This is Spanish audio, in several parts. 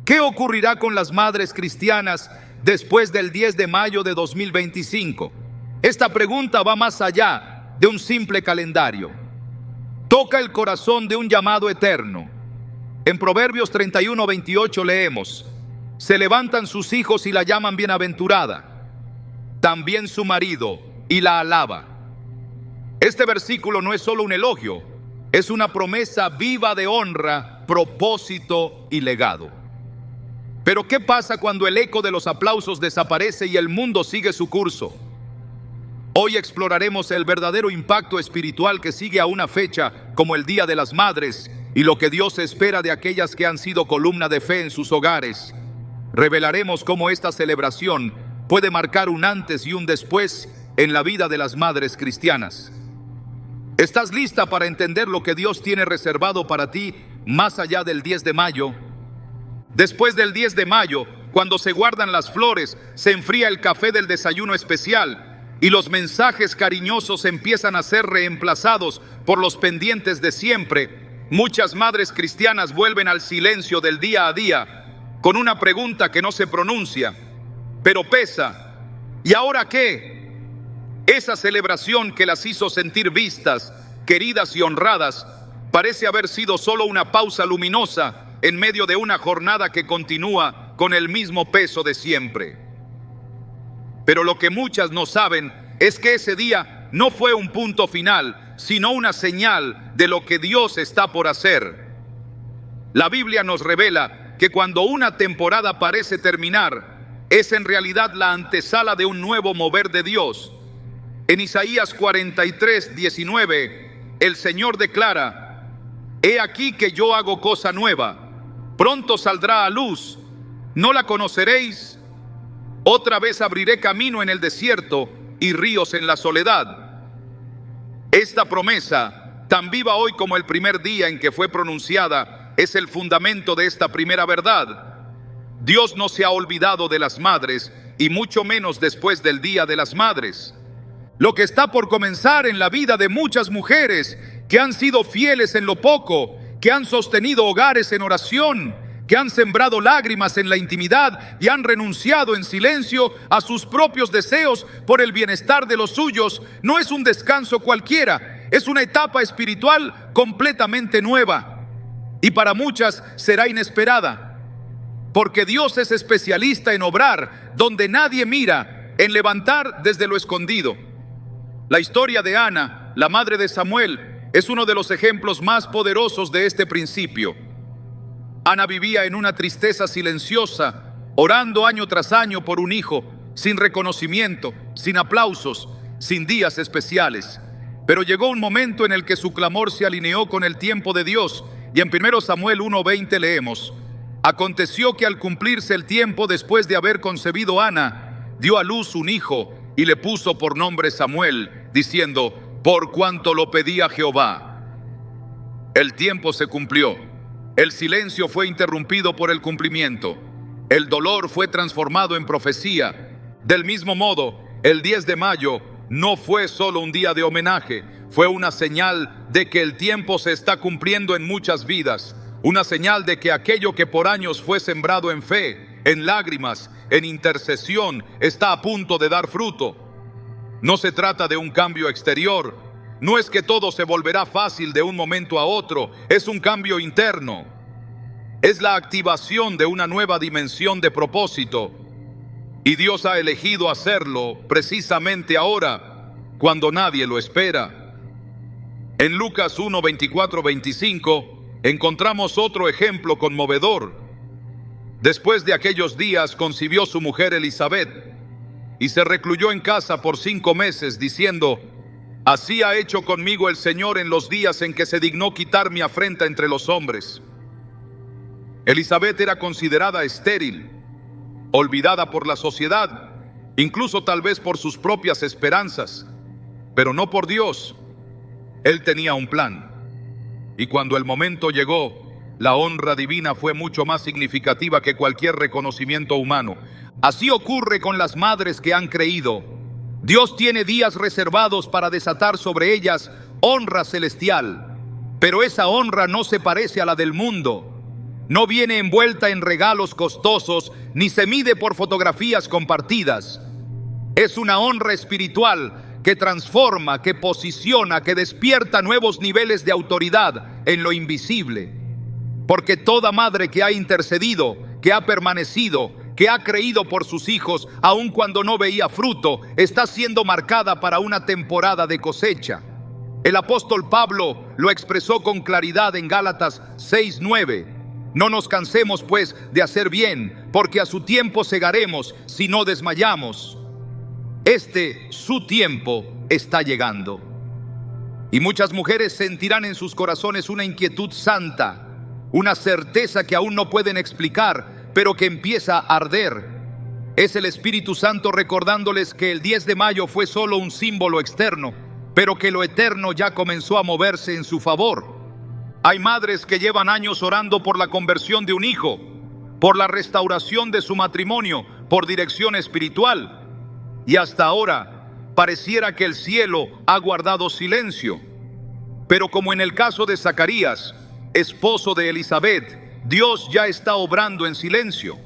¿Qué ocurrirá con las madres cristianas después del 10 de mayo de 2025? Esta pregunta va más allá de un simple calendario. Toca el corazón de un llamado eterno. En Proverbios 31:28 leemos: se levantan sus hijos y la llaman bienaventurada, también su marido, y la alaba. Este versículo no es solo un elogio, es una promesa viva de honra, propósito y legado. Pero ¿qué pasa cuando el eco de los aplausos desaparece y el mundo sigue su curso? Hoy exploraremos el verdadero impacto espiritual que sigue a una fecha como el Día de las Madres y lo que Dios espera de aquellas que han sido columna de fe en sus hogares. Revelaremos cómo esta celebración puede marcar un antes y un después en la vida de las madres cristianas. ¿Estás lista para entender lo que Dios tiene reservado para ti más allá del 10 de mayo? Después del 10 de mayo, cuando se guardan las flores, se enfría el café del desayuno especial y los mensajes cariñosos empiezan a ser reemplazados por los pendientes de siempre. Muchas madres cristianas vuelven al silencio del día a día con una pregunta que no se pronuncia, pero pesa. ¿Y ahora qué? Esa celebración que las hizo sentir vistas, queridas y honradas parece haber sido solo una pausa luminosa en medio de una jornada que continúa con el mismo peso de siempre. Pero lo que muchas no saben es que ese día no fue un punto final, sino una señal de lo que Dios está por hacer. La Biblia nos revela que cuando una temporada parece terminar, es en realidad la antesala de un nuevo mover de Dios. En Isaías 43:19, el Señor declara: he aquí que yo hago cosa nueva, pronto saldrá a luz, ¿no la conoceréis? Otra vez abriré camino en el desierto y ríos en la soledad. Esta promesa, tan viva hoy como el primer día en que fue pronunciada, es el fundamento de esta primera verdad. Dios no se ha olvidado de las madres, y mucho menos después del Día de las Madres. Lo que está por comenzar en la vida de muchas mujeres que han sido fieles en lo poco, que han sostenido hogares en oración, que han sembrado lágrimas en la intimidad y han renunciado en silencio a sus propios deseos por el bienestar de los suyos, no es un descanso cualquiera, es una etapa espiritual completamente nueva. Y para muchas será inesperada, porque Dios es especialista en obrar donde nadie mira, en levantar desde lo escondido. La historia de Ana, la madre de Samuel, es uno de los ejemplos más poderosos de este principio. Ana vivía en una tristeza silenciosa, orando año tras año por un hijo, sin reconocimiento, sin aplausos, sin días especiales. Pero llegó un momento en el que su clamor se alineó con el tiempo de Dios, y en 1 Samuel 1:20 leemos: aconteció que al cumplirse el tiempo después de haber concebido Ana, dio a luz un hijo y le puso por nombre Samuel, diciendo: por cuanto lo pedía Jehová. El tiempo se cumplió. El silencio fue interrumpido por el cumplimiento. El dolor fue transformado en profecía. Del mismo modo, el 10 de mayo no fue solo un día de homenaje, fue una señal de que el tiempo se está cumpliendo en muchas vidas, una señal de que aquello que por años fue sembrado en fe, en lágrimas, en intercesión, está a punto de dar fruto. No se trata de un cambio exterior, no es que todo se volverá fácil de un momento a otro, es un cambio interno. Es la activación de una nueva dimensión de propósito. Y Dios ha elegido hacerlo precisamente ahora, cuando nadie lo espera. En Lucas 1:24-25 encontramos otro ejemplo conmovedor. Después de aquellos días concibió su mujer Elisabet y se recluyó en casa por 5 meses, diciendo: así ha hecho conmigo el Señor en los días en que se dignó quitar mi afrenta entre los hombres. Elisabet era considerada estéril, olvidada por la sociedad, incluso tal vez por sus propias esperanzas, pero no por Dios. Él tenía un plan, y cuando el momento llegó, la honra divina fue mucho más significativa que cualquier reconocimiento humano. Así ocurre con las madres que han creído. Dios tiene días reservados para desatar sobre ellas honra celestial, pero esa honra no se parece a la del mundo. no viene envuelta en regalos costosos, ni se mide por fotografías compartidas. Es una honra espiritual que transforma, que posiciona, que despierta nuevos niveles de autoridad en lo invisible. Porque toda madre que ha intercedido, que ha permanecido, que ha creído por sus hijos, aun cuando no veía fruto, está siendo marcada para una temporada de cosecha. El apóstol Pablo lo expresó con claridad en Gálatas 6:9. No nos cansemos pues de hacer bien, porque a su tiempo segaremos si no desmayamos. Su tiempo está llegando. Y muchas mujeres sentirán en sus corazones una inquietud santa, una certeza que aún no pueden explicar, pero que empieza a arder. Es el Espíritu Santo recordándoles que el 10 de mayo fue solo un símbolo externo, pero que lo eterno ya comenzó a moverse en su favor. Hay madres que llevan años orando por la conversión de un hijo, por la restauración de su matrimonio, por dirección espiritual. Y hasta ahora pareciera que el cielo ha guardado silencio. Pero como en el caso de Zacarías, esposo de Elizabeth, Dios ya está obrando en silencio.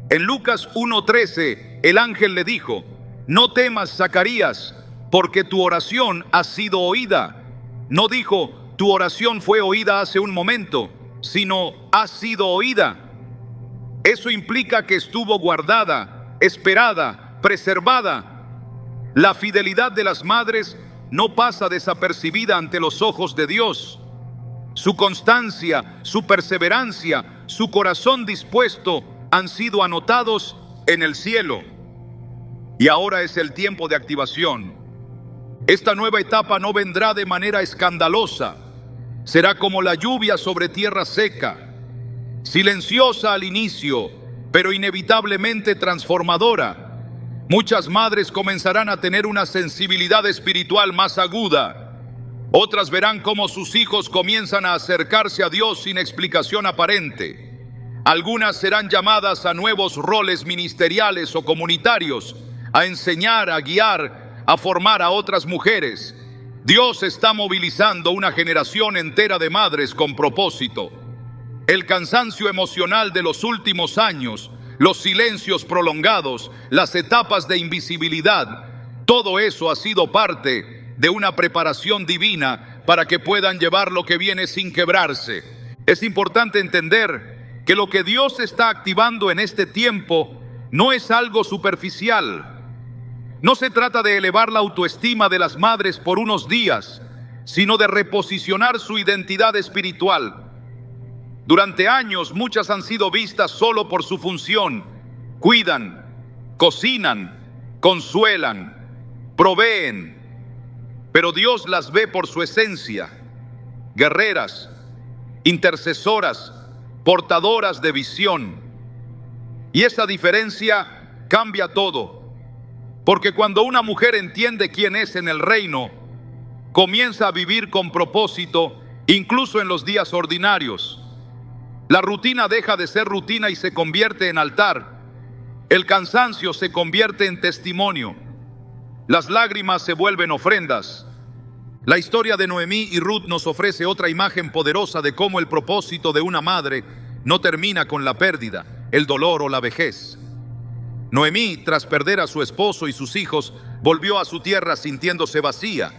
En Lucas 1:13, el ángel le dijo: no temas, Zacarías, porque tu oración ha sido oída. No dijo: tu oración fue oída hace un momento, sino ha sido oída. Eso implica que estuvo guardada, esperada, preservada. La fidelidad de las madres no pasa desapercibida ante los ojos de Dios. Su constancia, su perseverancia, su corazón dispuesto han sido anotados en el cielo. Y ahora es el tiempo de activación. Esta nueva etapa no vendrá de manera escandalosa. Será como la lluvia sobre tierra seca, silenciosa al inicio, pero inevitablemente transformadora. Muchas madres comenzarán a tener una sensibilidad espiritual más aguda. Otras verán cómo sus hijos comienzan a acercarse a Dios sin explicación aparente. Algunas serán llamadas a nuevos roles ministeriales o comunitarios, a enseñar, a guiar, a formar a otras mujeres. Dios está movilizando una generación entera de madres con propósito. El cansancio emocional de los últimos años, los silencios prolongados, las etapas de invisibilidad, todo eso ha sido parte de una preparación divina para que puedan llevar lo que viene sin quebrarse. Es importante entender que lo que Dios está activando en este tiempo no es algo superficial. No se trata de elevar la autoestima de las madres por unos días, sino de reposicionar su identidad espiritual. Durante años muchas han sido vistas solo por su función. Cuidan, cocinan, consuelan, proveen. Pero Dios las ve por su esencia: guerreras, intercesoras, portadoras de visión. Y esa diferencia cambia todo. Porque cuando una mujer entiende quién es en el reino, comienza a vivir con propósito, incluso en los días ordinarios. La rutina deja de ser rutina y se convierte en altar. El cansancio se convierte en testimonio. Las lágrimas se vuelven ofrendas. La historia de Noemí y Ruth nos ofrece otra imagen poderosa de cómo el propósito de una madre no termina con la pérdida, el dolor o la vejez. Noemí, tras perder a su esposo y sus hijos, volvió a su tierra sintiéndose vacía.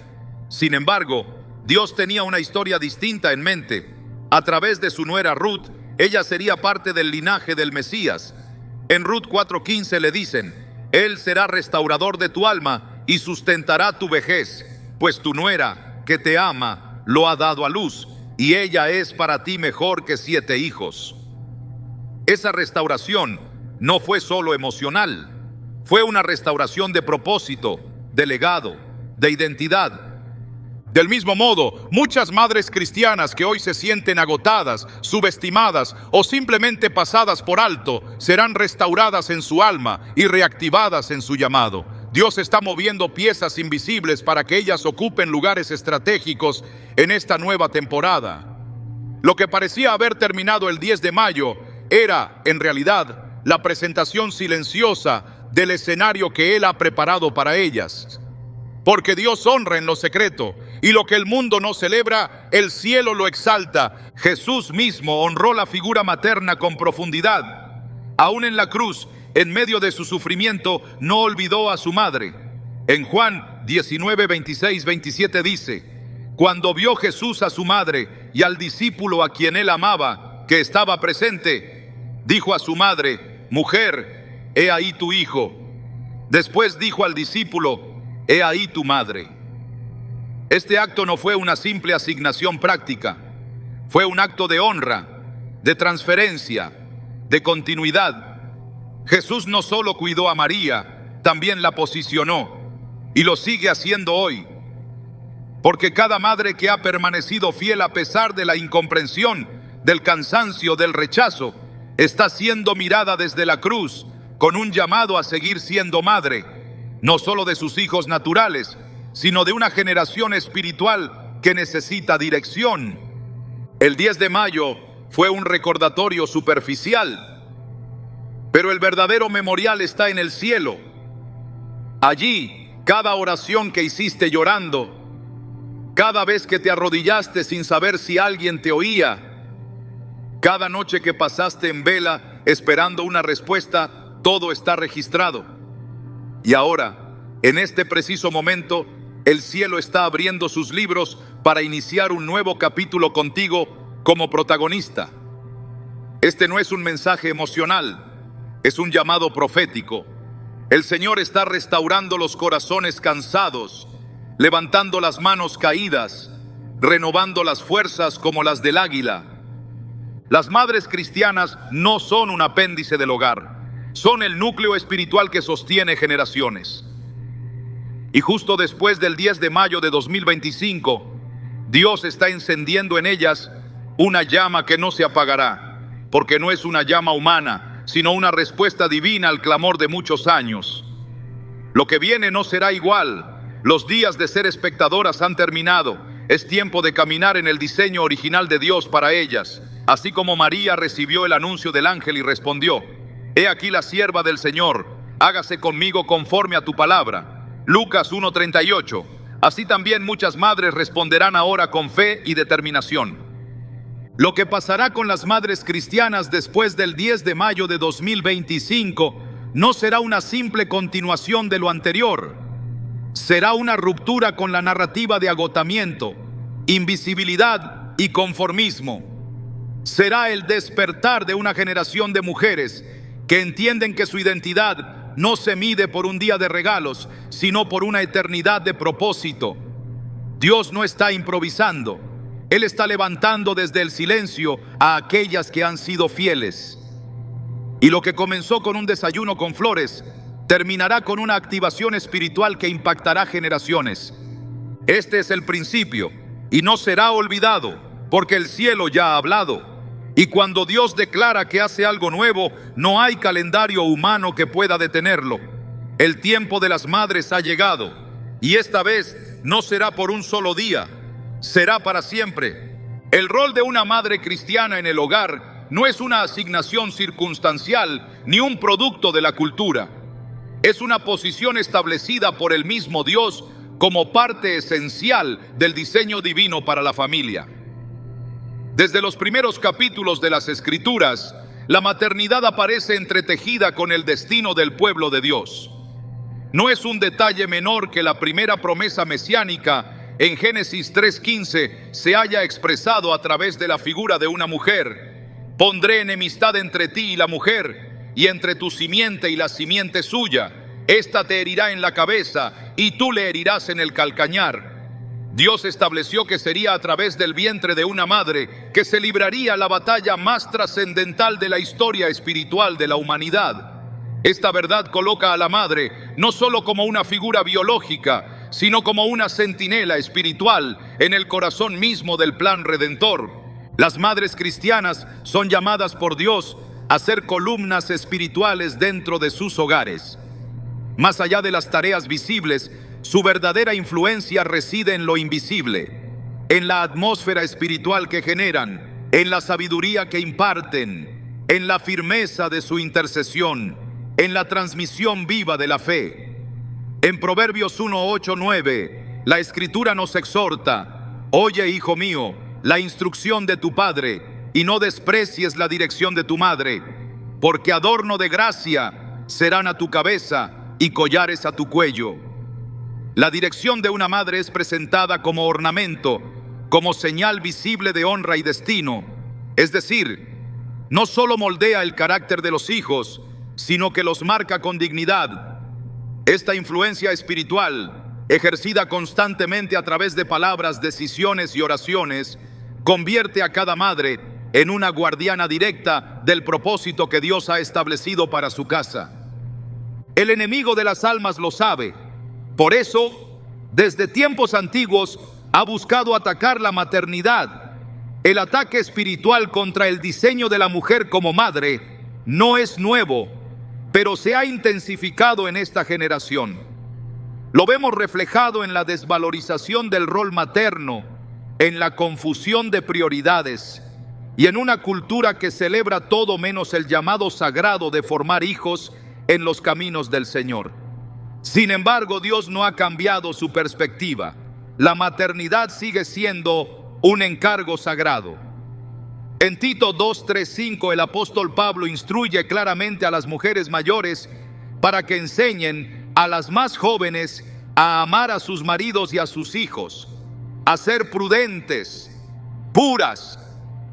Sin embargo, Dios tenía una historia distinta en mente. A través de su nuera Ruth, ella sería parte del linaje del Mesías. En Ruth 4:15 le dicen: Él será restaurador de tu alma y sustentará tu vejez, pues tu nuera, que te ama, lo ha dado a luz, y ella es para ti mejor que 7 hijos. Esa restauración no fue solo emocional, fue una restauración de propósito, de legado, de identidad. Del mismo modo, muchas madres cristianas que hoy se sienten agotadas, subestimadas o simplemente pasadas por alto, serán restauradas en su alma y reactivadas en su llamado. Dios está moviendo piezas invisibles para que ellas ocupen lugares estratégicos en esta nueva temporada. Lo que parecía haber terminado el 10 de mayo era, en realidad, la presentación silenciosa del escenario que Él ha preparado para ellas. Porque Dios honra en lo secreto. y lo que el mundo no celebra, el cielo lo exalta. Jesús mismo honró la figura materna con profundidad. Aún en la cruz, en medio de su sufrimiento, no olvidó a su madre. En Juan 19, 26, 27 dice: cuando vio Jesús a su madre y al discípulo a quien él amaba, que estaba presente, dijo a su madre: mujer, he ahí tu hijo. Después dijo al discípulo: he ahí tu madre. Este acto no fue una simple asignación práctica, fue un acto de honra, de transferencia, de continuidad. Jesús no solo cuidó a María, también la posicionó, y lo sigue haciendo hoy. Porque cada madre que ha permanecido fiel a pesar de la incomprensión, del cansancio, del rechazo, está siendo mirada desde la cruz, con un llamado a seguir siendo madre, no solo de sus hijos naturales, sino de una generación espiritual que necesita dirección. El 10 de mayo fue un recordatorio superficial, pero el verdadero memorial está en el cielo. Allí, cada oración que hiciste llorando, cada vez que te arrodillaste sin saber si alguien te oía, cada noche que pasaste en vela esperando una respuesta, todo está registrado. Y ahora, en este preciso momento, el cielo está abriendo sus libros para iniciar un nuevo capítulo contigo como protagonista. Este no es un mensaje emocional, es un llamado profético. El Señor está restaurando los corazones cansados, levantando las manos caídas, renovando las fuerzas como las del águila. Las madres cristianas no son un apéndice del hogar, son el núcleo espiritual que sostiene generaciones. Y justo después del 10 de mayo de 2025, Dios está encendiendo en ellas una llama que no se apagará, porque no es una llama humana, sino una respuesta divina al clamor de muchos años. Lo que viene no será igual. Los días de ser espectadoras han terminado. Es tiempo de caminar en el diseño original de Dios para ellas. Así como María recibió el anuncio del ángel y respondió: he aquí la sierva del Señor, hágase conmigo conforme a tu palabra. Lucas 1:38. Así también muchas madres responderán ahora con fe y determinación. Lo que pasará con las madres cristianas después del 10 de mayo de 2025 no será una simple continuación de lo anterior. Será una ruptura con la narrativa de agotamiento, invisibilidad y conformismo. Será el despertar de una generación de mujeres que entienden que su identidad no se mide por un día de regalos, sino por una eternidad de propósito. Dios no está improvisando. Él está levantando desde el silencio a aquellas que han sido fieles. Y lo que comenzó con un desayuno con flores, terminará con una activación espiritual que impactará generaciones. Este es el principio y no será olvidado, porque el cielo ya ha hablado. Y cuando Dios declara que hace algo nuevo, no hay calendario humano que pueda detenerlo. El tiempo de las madres ha llegado, y esta vez no será por un solo día, será para siempre. El rol de una madre cristiana en el hogar no es una asignación circunstancial ni un producto de la cultura. Es una posición establecida por el mismo Dios como parte esencial del diseño divino para la familia. Desde los primeros capítulos de las Escrituras, la maternidad aparece entretejida con el destino del pueblo de Dios. No es un detalle menor que la primera promesa mesiánica en Génesis 3:15 se haya expresado a través de la figura de una mujer. Pondré enemistad entre ti y la mujer, y entre tu simiente y la simiente suya. Esta te herirá en la cabeza, y tú le herirás en el calcañar. Dios estableció que sería a través del vientre de una madre que se libraría la batalla más trascendental de la historia espiritual de la humanidad. Esta verdad coloca a la madre no solo como una figura biológica, sino como una centinela espiritual en el corazón mismo del plan redentor. Las madres cristianas son llamadas por Dios a ser columnas espirituales dentro de sus hogares. Más allá de las tareas visibles, su verdadera influencia reside en lo invisible, en la atmósfera espiritual que generan, en la sabiduría que imparten, en la firmeza de su intercesión, en la transmisión viva de la fe. En Proverbios 1:8-9, La Escritura nos exhorta: oye, hijo mío, la instrucción de tu padre, y no desprecies la dirección de tu madre, porque adorno de gracia serán a tu cabeza y collares a tu cuello. La dirección de una madre es presentada como ornamento, como señal visible de honra y destino. Es decir, no solo moldea el carácter de los hijos, sino que los marca con dignidad. Esta influencia espiritual, ejercida constantemente a través de palabras, decisiones y oraciones, convierte a cada madre en una guardiana directa del propósito que Dios ha establecido para su casa. El enemigo de las almas lo sabe. Por eso, desde tiempos antiguos, ha buscado atacar la maternidad. El ataque espiritual contra el diseño de la mujer como madre no es nuevo, pero se ha intensificado en esta generación. Lo vemos reflejado en la desvalorización del rol materno, en la confusión de prioridades y en una cultura que celebra todo menos el llamado sagrado de formar hijos en los caminos del Señor. Sin embargo, Dios no ha cambiado su perspectiva. La maternidad sigue siendo un encargo sagrado. En Tito 2:3-5, el apóstol Pablo instruye claramente a las mujeres mayores para que enseñen a las más jóvenes a amar a sus maridos y a sus hijos, a ser prudentes, puras,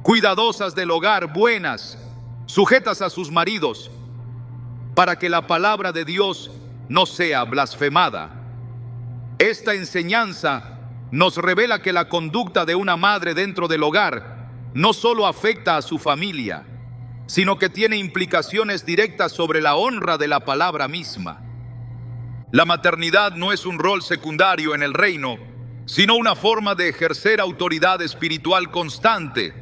cuidadosas del hogar, buenas, sujetas a sus maridos, para que la palabra de Dios no sea blasfemada. Esta enseñanza nos revela que la conducta de una madre dentro del hogar no solo afecta a su familia, sino que tiene implicaciones directas sobre la honra de la palabra misma. La maternidad no es un rol secundario en el reino, sino una forma de ejercer autoridad espiritual constante.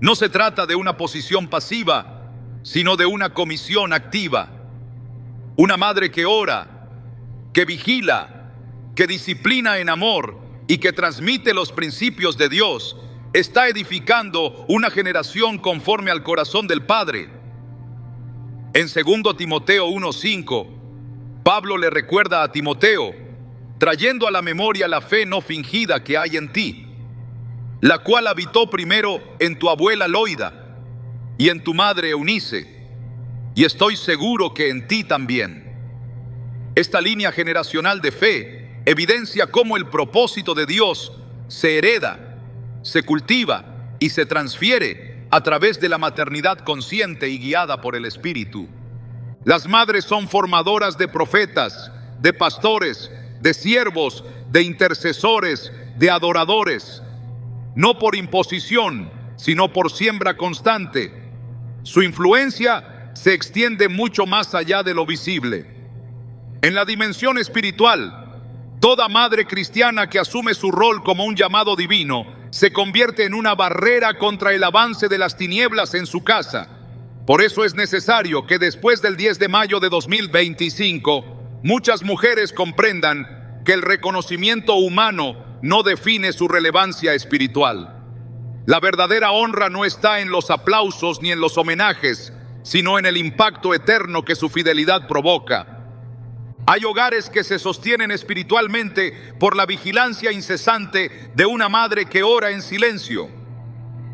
No se trata de una posición pasiva, sino de una comisión activa. Una madre que ora, que vigila, que disciplina en amor y que transmite los principios de Dios, está edificando una generación conforme al corazón del Padre. En 2 Timoteo 1:5, Pablo le recuerda a Timoteo, trayendo a la memoria la fe no fingida que hay en ti, la cual habitó primero en tu abuela Loida y en tu madre Eunice, y estoy seguro que en ti también. Esta línea generacional de fe evidencia cómo el propósito de Dios se hereda, se cultiva y se transfiere a través de la maternidad consciente y guiada por el Espíritu. Las madres son formadoras de profetas, de pastores, de siervos, de intercesores, de adoradores, no por imposición, sino por siembra constante. Su influencia se extiende mucho más allá de lo visible. En la dimensión espiritual, toda madre cristiana que asume su rol como un llamado divino se convierte en una barrera contra el avance de las tinieblas en su casa. Por eso es necesario que después del 10 de mayo de 2025, muchas mujeres comprendan que el reconocimiento humano no define su relevancia espiritual. La verdadera honra no está en los aplausos ni en los homenajes, sino en el impacto eterno que su fidelidad provoca. Hay hogares que se sostienen espiritualmente por la vigilancia incesante de una madre que ora en silencio.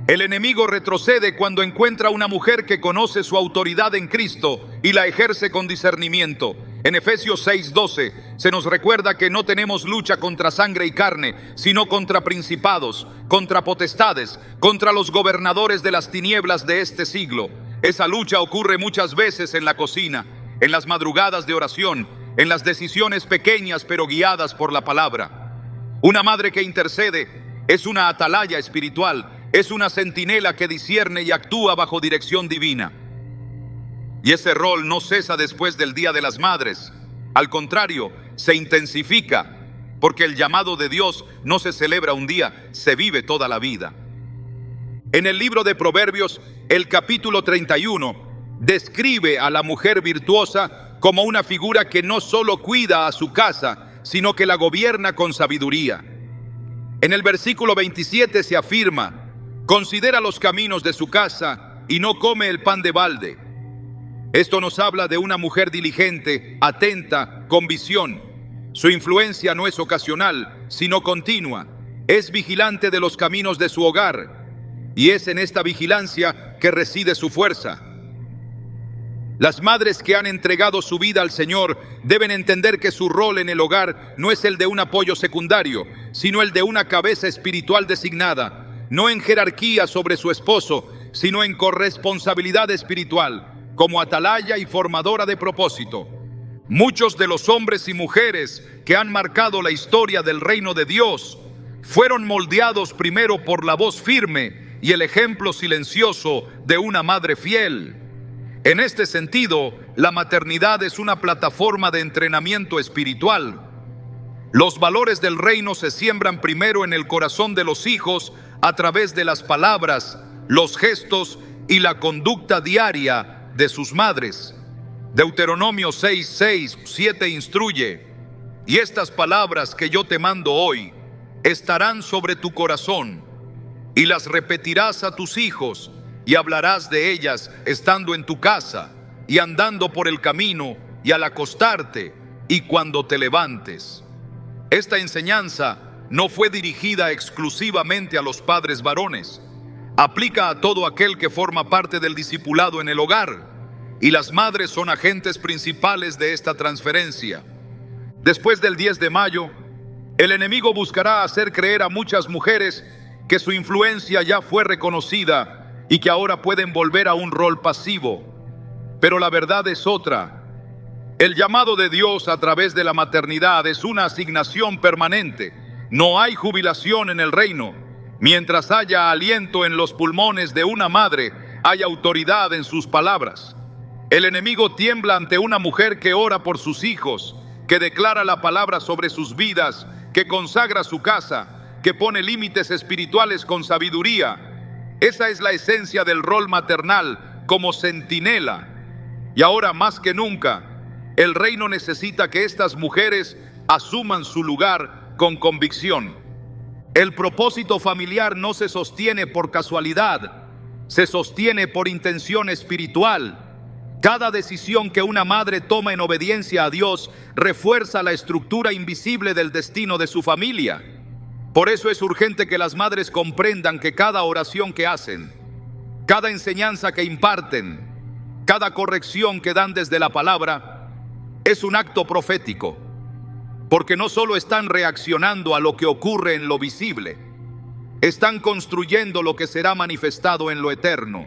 El enemigo retrocede cuando encuentra una mujer que conoce su autoridad en Cristo y la ejerce con discernimiento. En Efesios 6:12 se nos recuerda que no tenemos lucha contra sangre y carne, sino contra principados, contra potestades, contra los gobernadores de las tinieblas de este siglo. Esa lucha ocurre muchas veces en la cocina, en las madrugadas de oración, en las decisiones pequeñas pero guiadas por la palabra. Una madre que intercede es una atalaya espiritual, es una centinela que discierne y actúa bajo dirección divina. Y ese rol no cesa después del Día de las Madres. Al contrario, se intensifica, porque el llamado de Dios no se celebra un día, se vive toda la vida. En el libro de Proverbios, el capítulo 31, describe a la mujer virtuosa como una figura que no solo cuida a su casa, sino que la gobierna con sabiduría. En el versículo 27 se afirma: considera los caminos de su casa y no come el pan de balde. Esto nos habla de una mujer diligente, atenta, con visión. Su influencia no es ocasional, sino continua. Es vigilante de los caminos de su hogar, y es en esta vigilancia que reside su fuerza. Las madres que han entregado su vida al Señor deben entender que su rol en el hogar no es el de un apoyo secundario, sino el de una cabeza espiritual designada, no en jerarquía sobre su esposo, sino en corresponsabilidad espiritual, como atalaya y formadora de propósito. Muchos de los hombres y mujeres que han marcado la historia del reino de Dios fueron moldeados primero por la voz firme y el ejemplo silencioso de una madre fiel. En este sentido, la maternidad es una plataforma de entrenamiento espiritual. Los valores del reino se siembran primero en el corazón de los hijos a través de las palabras, los gestos y la conducta diaria de sus madres. Deuteronomio 6:6-7 instruye: y estas palabras que yo te mando hoy estarán sobre tu corazón, y las repetirás a tus hijos, y hablarás de ellas estando en tu casa, y andando por el camino, y al acostarte, y cuando te levantes. Esta enseñanza no fue dirigida exclusivamente a los padres varones. Aplica a todo aquel que forma parte del discipulado en el hogar, y las madres son agentes principales de esta transferencia. Después del 10 de mayo, el enemigo buscará hacer creer a muchas mujeres que su influencia ya fue reconocida y que ahora pueden volver a un rol pasivo. Pero la verdad es otra. El llamado de Dios a través de la maternidad es una asignación permanente. No hay jubilación en el reino. Mientras haya aliento en los pulmones de una madre, hay autoridad en sus palabras. El enemigo tiembla ante una mujer que ora por sus hijos, que declara la palabra sobre sus vidas, que consagra su casa, que pone límites espirituales con sabiduría. Esa es la esencia del rol maternal como centinela. Y ahora más que nunca, el reino necesita que estas mujeres asuman su lugar con convicción. El propósito familiar no se sostiene por casualidad, se sostiene por intención espiritual. Cada decisión que una madre toma en obediencia a Dios refuerza la estructura invisible del destino de su familia. Por eso es urgente que las madres comprendan que cada oración que hacen, cada enseñanza que imparten, cada corrección que dan desde la palabra, es un acto profético, porque no solo están reaccionando a lo que ocurre en lo visible, están construyendo lo que será manifestado en lo eterno.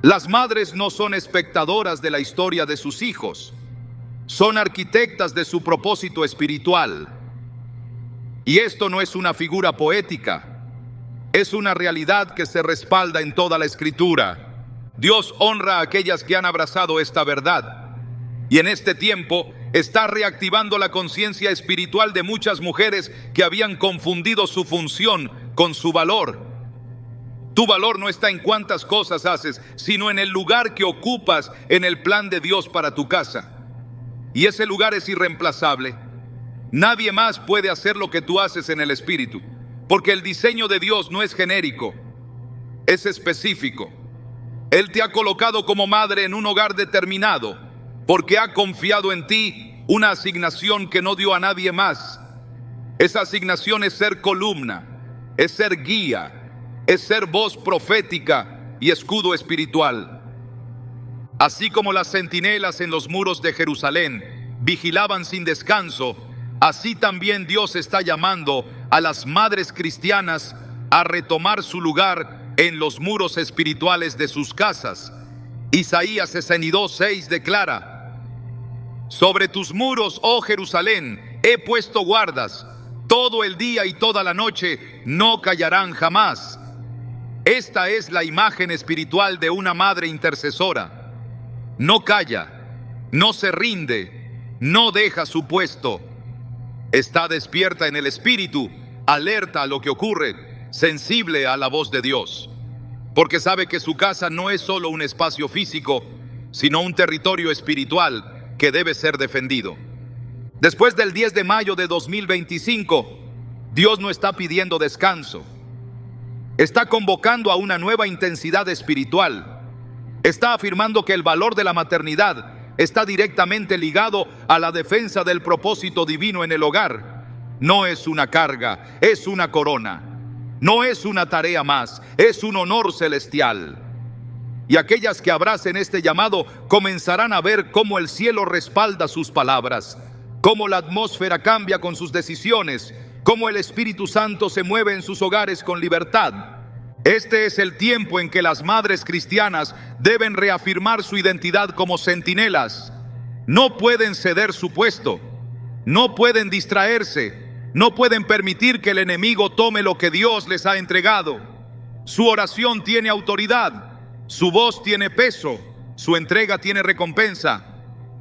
Las madres no son espectadoras de la historia de sus hijos, son arquitectas de su propósito espiritual. Y esto no es una figura poética, es una realidad que se respalda en toda la Escritura. Dios honra a aquellas que han abrazado esta verdad, y en este tiempo está reactivando la conciencia espiritual de muchas mujeres que habían confundido su función con su valor. Tu valor no está en cuántas cosas haces, sino en el lugar que ocupas en el plan de Dios para tu casa. Y ese lugar es irreemplazable. Nadie más puede hacer lo que tú haces en el Espíritu, porque el diseño de Dios no es genérico, es específico. Él te ha colocado como madre en un hogar determinado, porque ha confiado en ti una asignación que no dio a nadie más. Esa asignación es ser columna, es ser guía, es ser voz profética y escudo espiritual. Así como las centinelas en los muros de Jerusalén vigilaban sin descanso, así también Dios está llamando a las madres cristianas a retomar su lugar en los muros espirituales de sus casas. Isaías 62:6 declara: sobre tus muros, oh Jerusalén, he puesto guardas, todo el día y toda la noche no callarán jamás. Esta es la imagen espiritual de una madre intercesora. No calla, no se rinde, no deja su puesto. Está despierta en el espíritu, alerta a lo que ocurre, sensible a la voz de Dios, porque sabe que su casa no es solo un espacio físico, sino un territorio espiritual que debe ser defendido. Después del 10 de mayo de 2025, Dios no está pidiendo descanso. Está convocando a una nueva intensidad espiritual. Está afirmando que el valor de la maternidad está directamente ligado a la defensa del propósito divino en el hogar. No es una carga, es una corona. No es una tarea más, es un honor celestial. Y aquellas que abracen este llamado comenzarán a ver cómo el cielo respalda sus palabras, cómo la atmósfera cambia con sus decisiones, cómo el Espíritu Santo se mueve en sus hogares con libertad. Este es el tiempo en que las madres cristianas deben reafirmar su identidad como centinelas. No pueden ceder su puesto, no pueden distraerse, no pueden permitir que el enemigo tome lo que Dios les ha entregado. Su oración tiene autoridad, su voz tiene peso, su entrega tiene recompensa,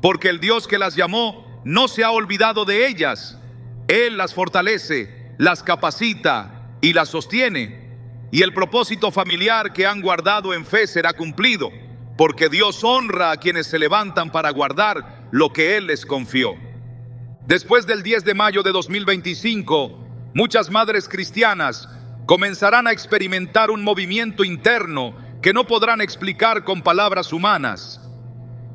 porque el Dios que las llamó no se ha olvidado de ellas. Él las fortalece, las capacita y las sostiene. Y el propósito familiar que han guardado en fe será cumplido, porque Dios honra a quienes se levantan para guardar lo que Él les confió. Después del 10 de mayo de 2025, muchas madres cristianas comenzarán a experimentar un movimiento interno que no podrán explicar con palabras humanas.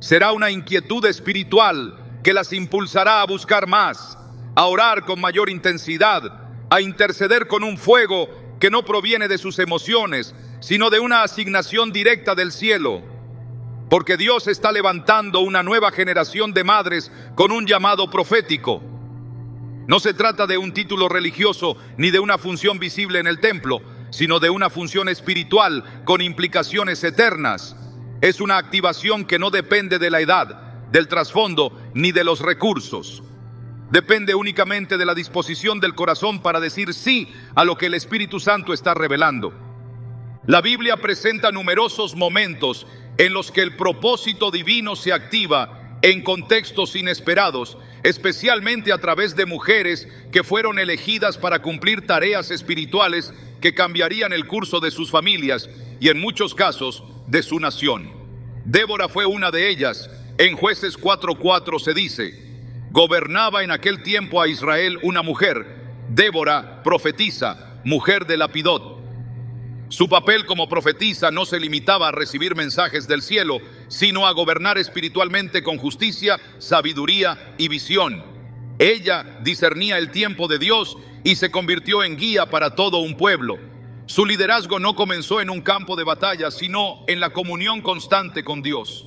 Será una inquietud espiritual que las impulsará a buscar más, a orar con mayor intensidad, a interceder con un fuego que no proviene de sus emociones, sino de una asignación directa del cielo. Porque Dios está levantando una nueva generación de madres con un llamado profético. No se trata de un título religioso ni de una función visible en el templo, sino de una función espiritual con implicaciones eternas. Es una activación que no depende de la edad, del trasfondo ni de los recursos. Depende únicamente de la disposición del corazón para decir sí a lo que el Espíritu Santo está revelando. La Biblia presenta numerosos momentos en los que el propósito divino se activa en contextos inesperados, especialmente a través de mujeres que fueron elegidas para cumplir tareas espirituales que cambiarían el curso de sus familias y en muchos casos de su nación. Débora fue una de ellas. En Jueces 4:4 se dice: gobernaba en aquel tiempo a Israel una mujer, Débora, profetisa, mujer de Lapidot. Su papel como profetisa no se limitaba a recibir mensajes del cielo, sino a gobernar espiritualmente con justicia, sabiduría y visión. Ella discernía el tiempo de Dios y se convirtió en guía para todo un pueblo. Su liderazgo no comenzó en un campo de batalla, sino en la comunión constante con Dios.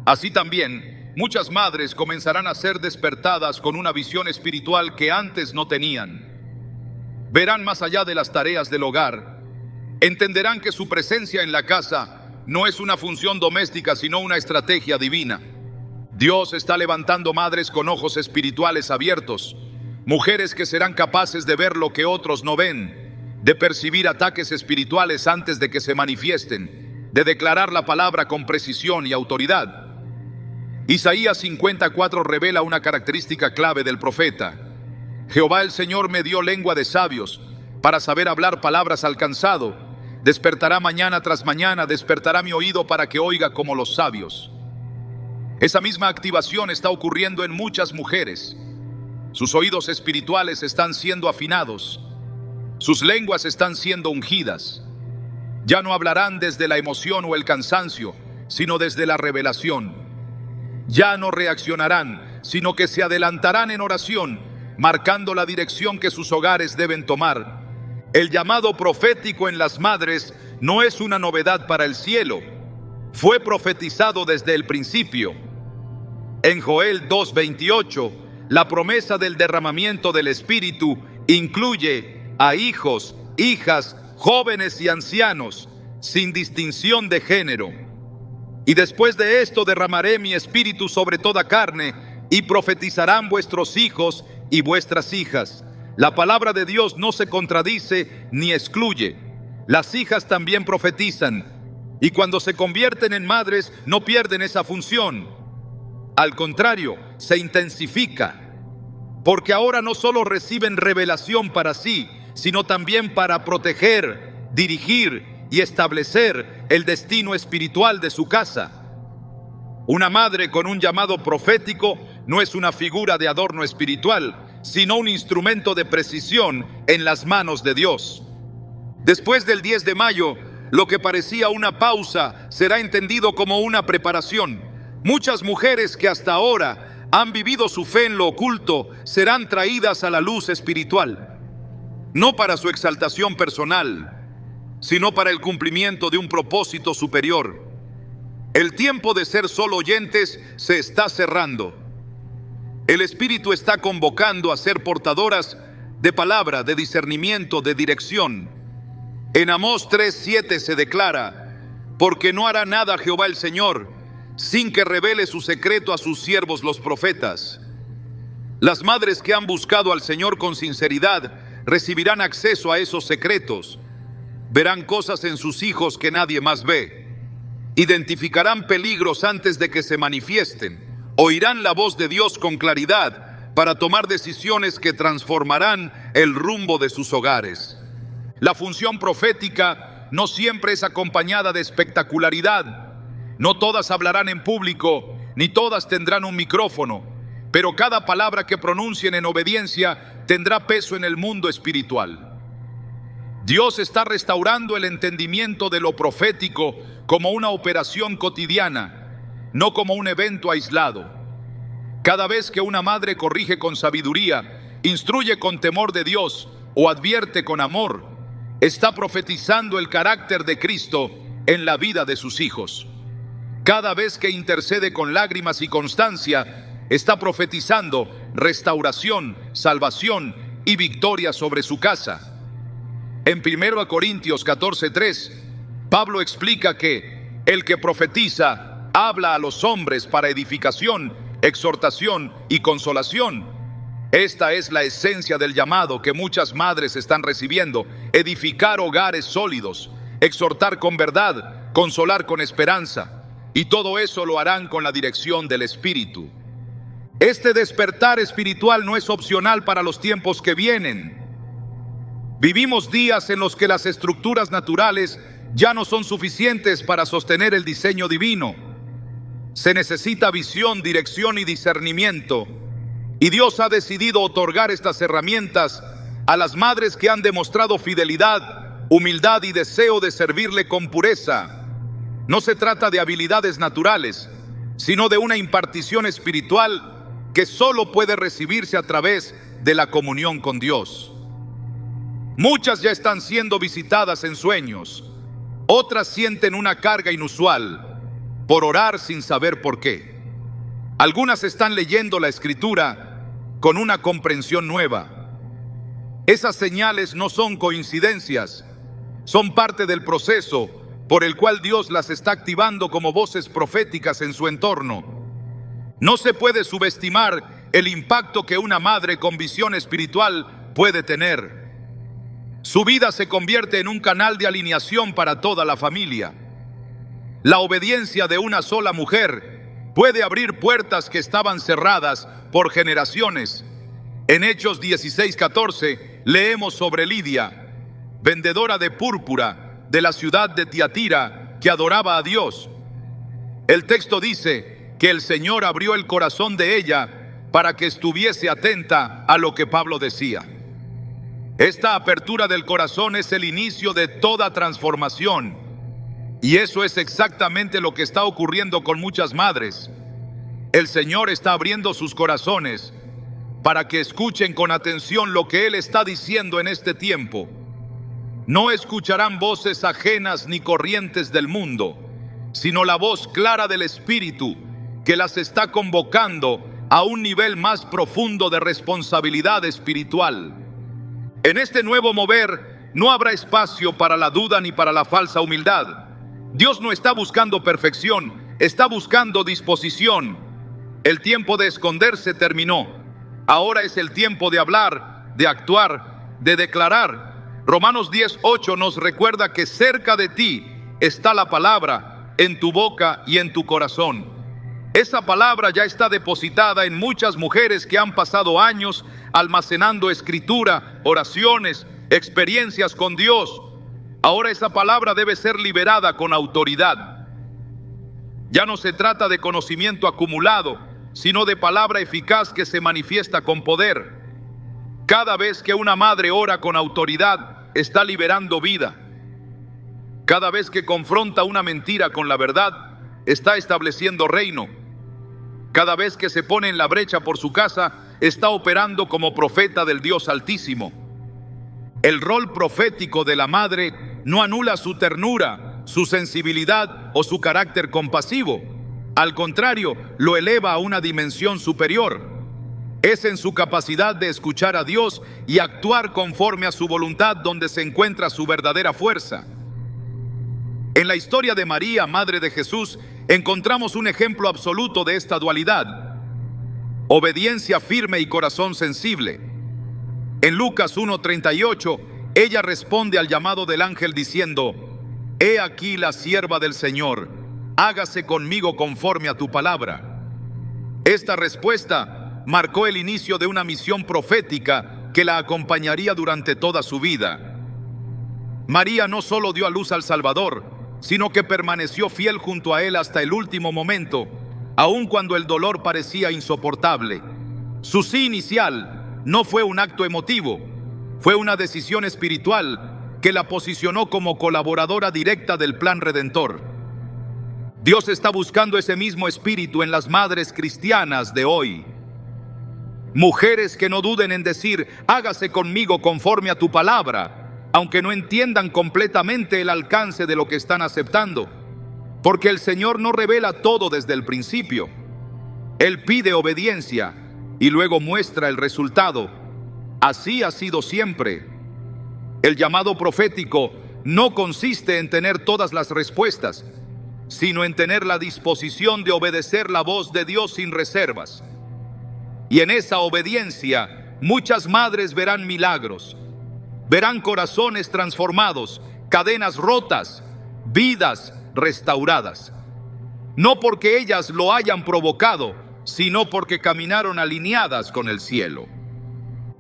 Así también, muchas madres comenzarán a ser despertadas con una visión espiritual que antes no tenían. Verán más allá de las tareas del hogar. Entenderán que su presencia en la casa no es una función doméstica, sino una estrategia divina. Dios está levantando madres con ojos espirituales abiertos, mujeres que serán capaces de ver lo que otros no ven, de percibir ataques espirituales antes de que se manifiesten, de declarar la palabra con precisión y autoridad. Isaías 54 revela una característica clave del profeta. Jehová el Señor me dio lengua de sabios, para saber hablar palabras al cansado. Despertará mañana tras mañana, despertará mi oído para que oiga como los sabios. Esa misma activación está ocurriendo en muchas mujeres. Sus oídos espirituales están siendo afinados. Sus lenguas están siendo ungidas. Ya no hablarán desde la emoción o el cansancio, sino desde la revelación. Ya no reaccionarán, sino que se adelantarán en oración, marcando la dirección que sus hogares deben tomar. El llamado profético en las madres no es una novedad para el cielo. Fue profetizado desde el principio. En Joel 2:28, la promesa del derramamiento del Espíritu incluye a hijos, hijas, jóvenes y ancianos, sin distinción de género. Y después de esto derramaré mi espíritu sobre toda carne, y profetizarán vuestros hijos y vuestras hijas. La palabra de Dios no se contradice ni excluye. Las hijas también profetizan, y cuando se convierten en madres no pierden esa función. Al contrario, se intensifica, porque ahora no solo reciben revelación para sí, sino también para proteger, dirigir y establecer el destino espiritual de su casa. Una madre con un llamado profético no es una figura de adorno espiritual, sino un instrumento de precisión en las manos de Dios. Después del 10 de mayo, lo que parecía una pausa será entendido como una preparación. Muchas mujeres que hasta ahora han vivido su fe en lo oculto serán traídas a la luz espiritual, no para su exaltación personal, sino para el cumplimiento de un propósito superior. El tiempo de ser solo oyentes se está cerrando. El Espíritu está convocando a ser portadoras de palabra, de discernimiento, de dirección. En Amós 3:7 se declara: porque no hará nada Jehová el Señor sin que revele su secreto a sus siervos los profetas. Las madres que han buscado al Señor con sinceridad recibirán acceso a esos secretos. Verán cosas en sus hijos que nadie más ve. Identificarán peligros antes de que se manifiesten. Oirán la voz de Dios con claridad para tomar decisiones que transformarán el rumbo de sus hogares. La función profética no siempre es acompañada de espectacularidad. No todas hablarán en público, ni todas tendrán un micrófono, pero cada palabra que pronuncien en obediencia tendrá peso en el mundo espiritual. Dios está restaurando el entendimiento de lo profético como una operación cotidiana, no como un evento aislado. Cada vez que una madre corrige con sabiduría, instruye con temor de Dios o advierte con amor, está profetizando el carácter de Cristo en la vida de sus hijos. Cada vez que intercede con lágrimas y constancia, está profetizando restauración, salvación y victoria sobre su casa. En 1 Corintios 14:3, Pablo explica que el que profetiza habla a los hombres para edificación, exhortación y consolación. Esta es la esencia del llamado que muchas madres están recibiendo: edificar hogares sólidos, exhortar con verdad, consolar con esperanza, y todo eso lo harán con la dirección del Espíritu. Este despertar espiritual no es opcional para los tiempos que vienen. Vivimos días en los que las estructuras naturales ya no son suficientes para sostener el diseño divino. Se necesita visión, dirección y discernimiento. Y Dios ha decidido otorgar estas herramientas a las madres que han demostrado fidelidad, humildad y deseo de servirle con pureza. No se trata de habilidades naturales, sino de una impartición espiritual que solo puede recibirse a través de la comunión con Dios. Muchas ya están siendo visitadas en sueños. Otras sienten una carga inusual por orar sin saber por qué. Algunas están leyendo la Escritura con una comprensión nueva. Esas señales no son coincidencias, son parte del proceso por el cual Dios las está activando como voces proféticas en su entorno. No se puede subestimar el impacto que una madre con visión espiritual puede tener. Su vida se convierte en un canal de alineación para toda la familia. La obediencia de una sola mujer puede abrir puertas que estaban cerradas por generaciones. En Hechos 16:14 leemos sobre Lidia, vendedora de púrpura de la ciudad de Tiatira, que adoraba a Dios. El texto dice que el Señor abrió el corazón de ella para que estuviese atenta a lo que Pablo decía. Esta apertura del corazón es el inicio de toda transformación. Y eso es exactamente lo que está ocurriendo con muchas madres. El Señor está abriendo sus corazones para que escuchen con atención lo que Él está diciendo en este tiempo. No escucharán voces ajenas ni corrientes del mundo, sino la voz clara del Espíritu que las está convocando a un nivel más profundo de responsabilidad espiritual. En este nuevo mover no habrá espacio para la duda ni para la falsa humildad. Dios no está buscando perfección, está buscando disposición. El tiempo de esconderse terminó. Ahora es el tiempo de hablar, de actuar, de declarar. Romanos 10:8 nos recuerda que cerca de ti está la palabra, en tu boca y en tu corazón. Esa palabra ya está depositada en muchas mujeres que han pasado años almacenando escritura, oraciones, experiencias con Dios. Ahora esa palabra debe ser liberada con autoridad. Ya no se trata de conocimiento acumulado, sino de palabra eficaz que se manifiesta con poder. Cada vez que una madre ora con autoridad, está liberando vida. Cada vez que confronta una mentira con la verdad, está estableciendo reino. Cada vez que se pone en la brecha por su casa, está operando como profeta del Dios Altísimo. El rol profético de la madre no anula su ternura, su sensibilidad o su carácter compasivo. Al contrario, lo eleva a una dimensión superior. Es en su capacidad de escuchar a Dios y actuar conforme a su voluntad donde se encuentra su verdadera fuerza. En la historia de María, madre de Jesús, encontramos un ejemplo absoluto de esta dualidad: obediencia firme y corazón sensible. En Lucas 1:38, ella responde al llamado del ángel diciendo: «He aquí la sierva del Señor, hágase conmigo conforme a tu palabra». Esta respuesta marcó el inicio de una misión profética que la acompañaría durante toda su vida. María no solo dio a luz al Salvador, sino que permaneció fiel junto a él hasta el último momento, aun cuando el dolor parecía insoportable. Su sí inicial no fue un acto emotivo, fue una decisión espiritual que la posicionó como colaboradora directa del plan redentor. Dios está buscando ese mismo espíritu en las madres cristianas de hoy. Mujeres que no duden en decir: «Hágase conmigo conforme a tu palabra», aunque no entiendan completamente el alcance de lo que están aceptando, porque el Señor no revela todo desde el principio. Él pide obediencia y luego muestra el resultado. Así ha sido siempre. El llamado profético no consiste en tener todas las respuestas, sino en tener la disposición de obedecer la voz de Dios sin reservas. Y en esa obediencia, muchas madres verán milagros, verán corazones transformados, cadenas rotas, vidas restauradas. No porque ellas lo hayan provocado, sino porque caminaron alineadas con el cielo.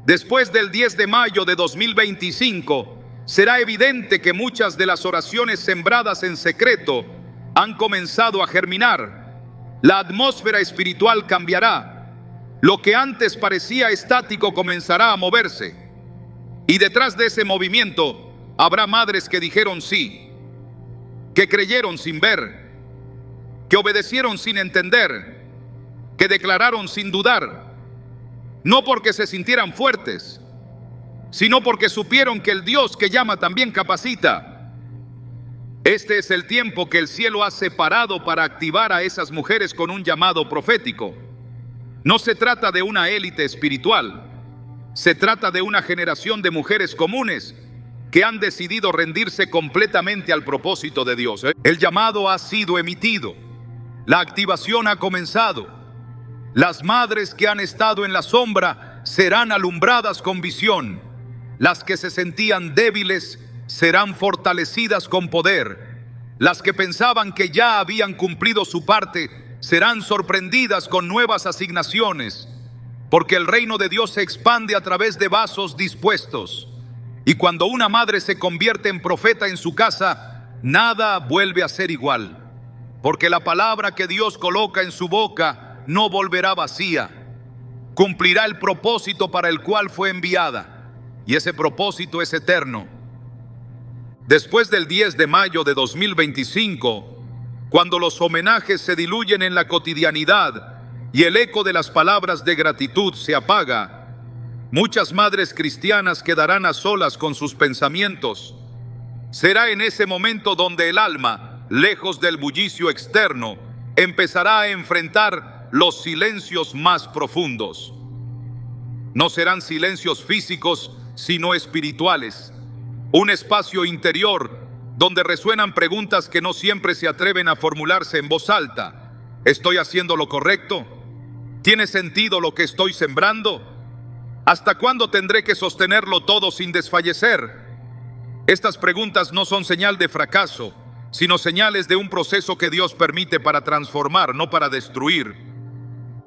Después del 10 de mayo de 2025, será evidente que muchas de las oraciones sembradas en secreto han comenzado a germinar. La atmósfera espiritual cambiará. Lo que antes parecía estático comenzará a moverse. Y detrás de ese movimiento habrá madres que dijeron sí, que creyeron sin ver, que obedecieron sin entender, que declararon sin dudar, no porque se sintieran fuertes, sino porque supieron que el Dios que llama también capacita. Este es el tiempo que el cielo ha separado para activar a esas mujeres con un llamado profético. No se trata de una élite espiritual, se trata de una generación de mujeres comunes que han decidido rendirse completamente al propósito de Dios. El llamado ha sido emitido, la activación ha comenzado. Las madres que han estado en la sombra serán alumbradas con visión. Las que se sentían débiles serán fortalecidas con poder. Las que pensaban que ya habían cumplido su parte serán sorprendidas con nuevas asignaciones, porque el reino de Dios se expande a través de vasos dispuestos. Y cuando una madre se convierte en profeta en su casa, nada vuelve a ser igual, porque la palabra que Dios coloca en su boca no volverá vacía. Cumplirá el propósito para el cual fue enviada, y ese propósito es eterno. Después del 10 de mayo de 2025, cuando los homenajes se diluyen en la cotidianidad y el eco de las palabras de gratitud se apaga, muchas madres cristianas quedarán a solas con sus pensamientos. Será en ese momento donde el alma, lejos del bullicio externo, empezará a enfrentar los silencios más profundos. No serán silencios físicos, sino espirituales. Un espacio interior donde resuenan preguntas que no siempre se atreven a formularse en voz alta. ¿Estoy haciendo lo correcto? ¿Tiene sentido lo que estoy sembrando? ¿Hasta cuándo tendré que sostenerlo todo sin desfallecer? Estas preguntas no son señal de fracaso, sino señales de un proceso que Dios permite para transformar, no para destruir.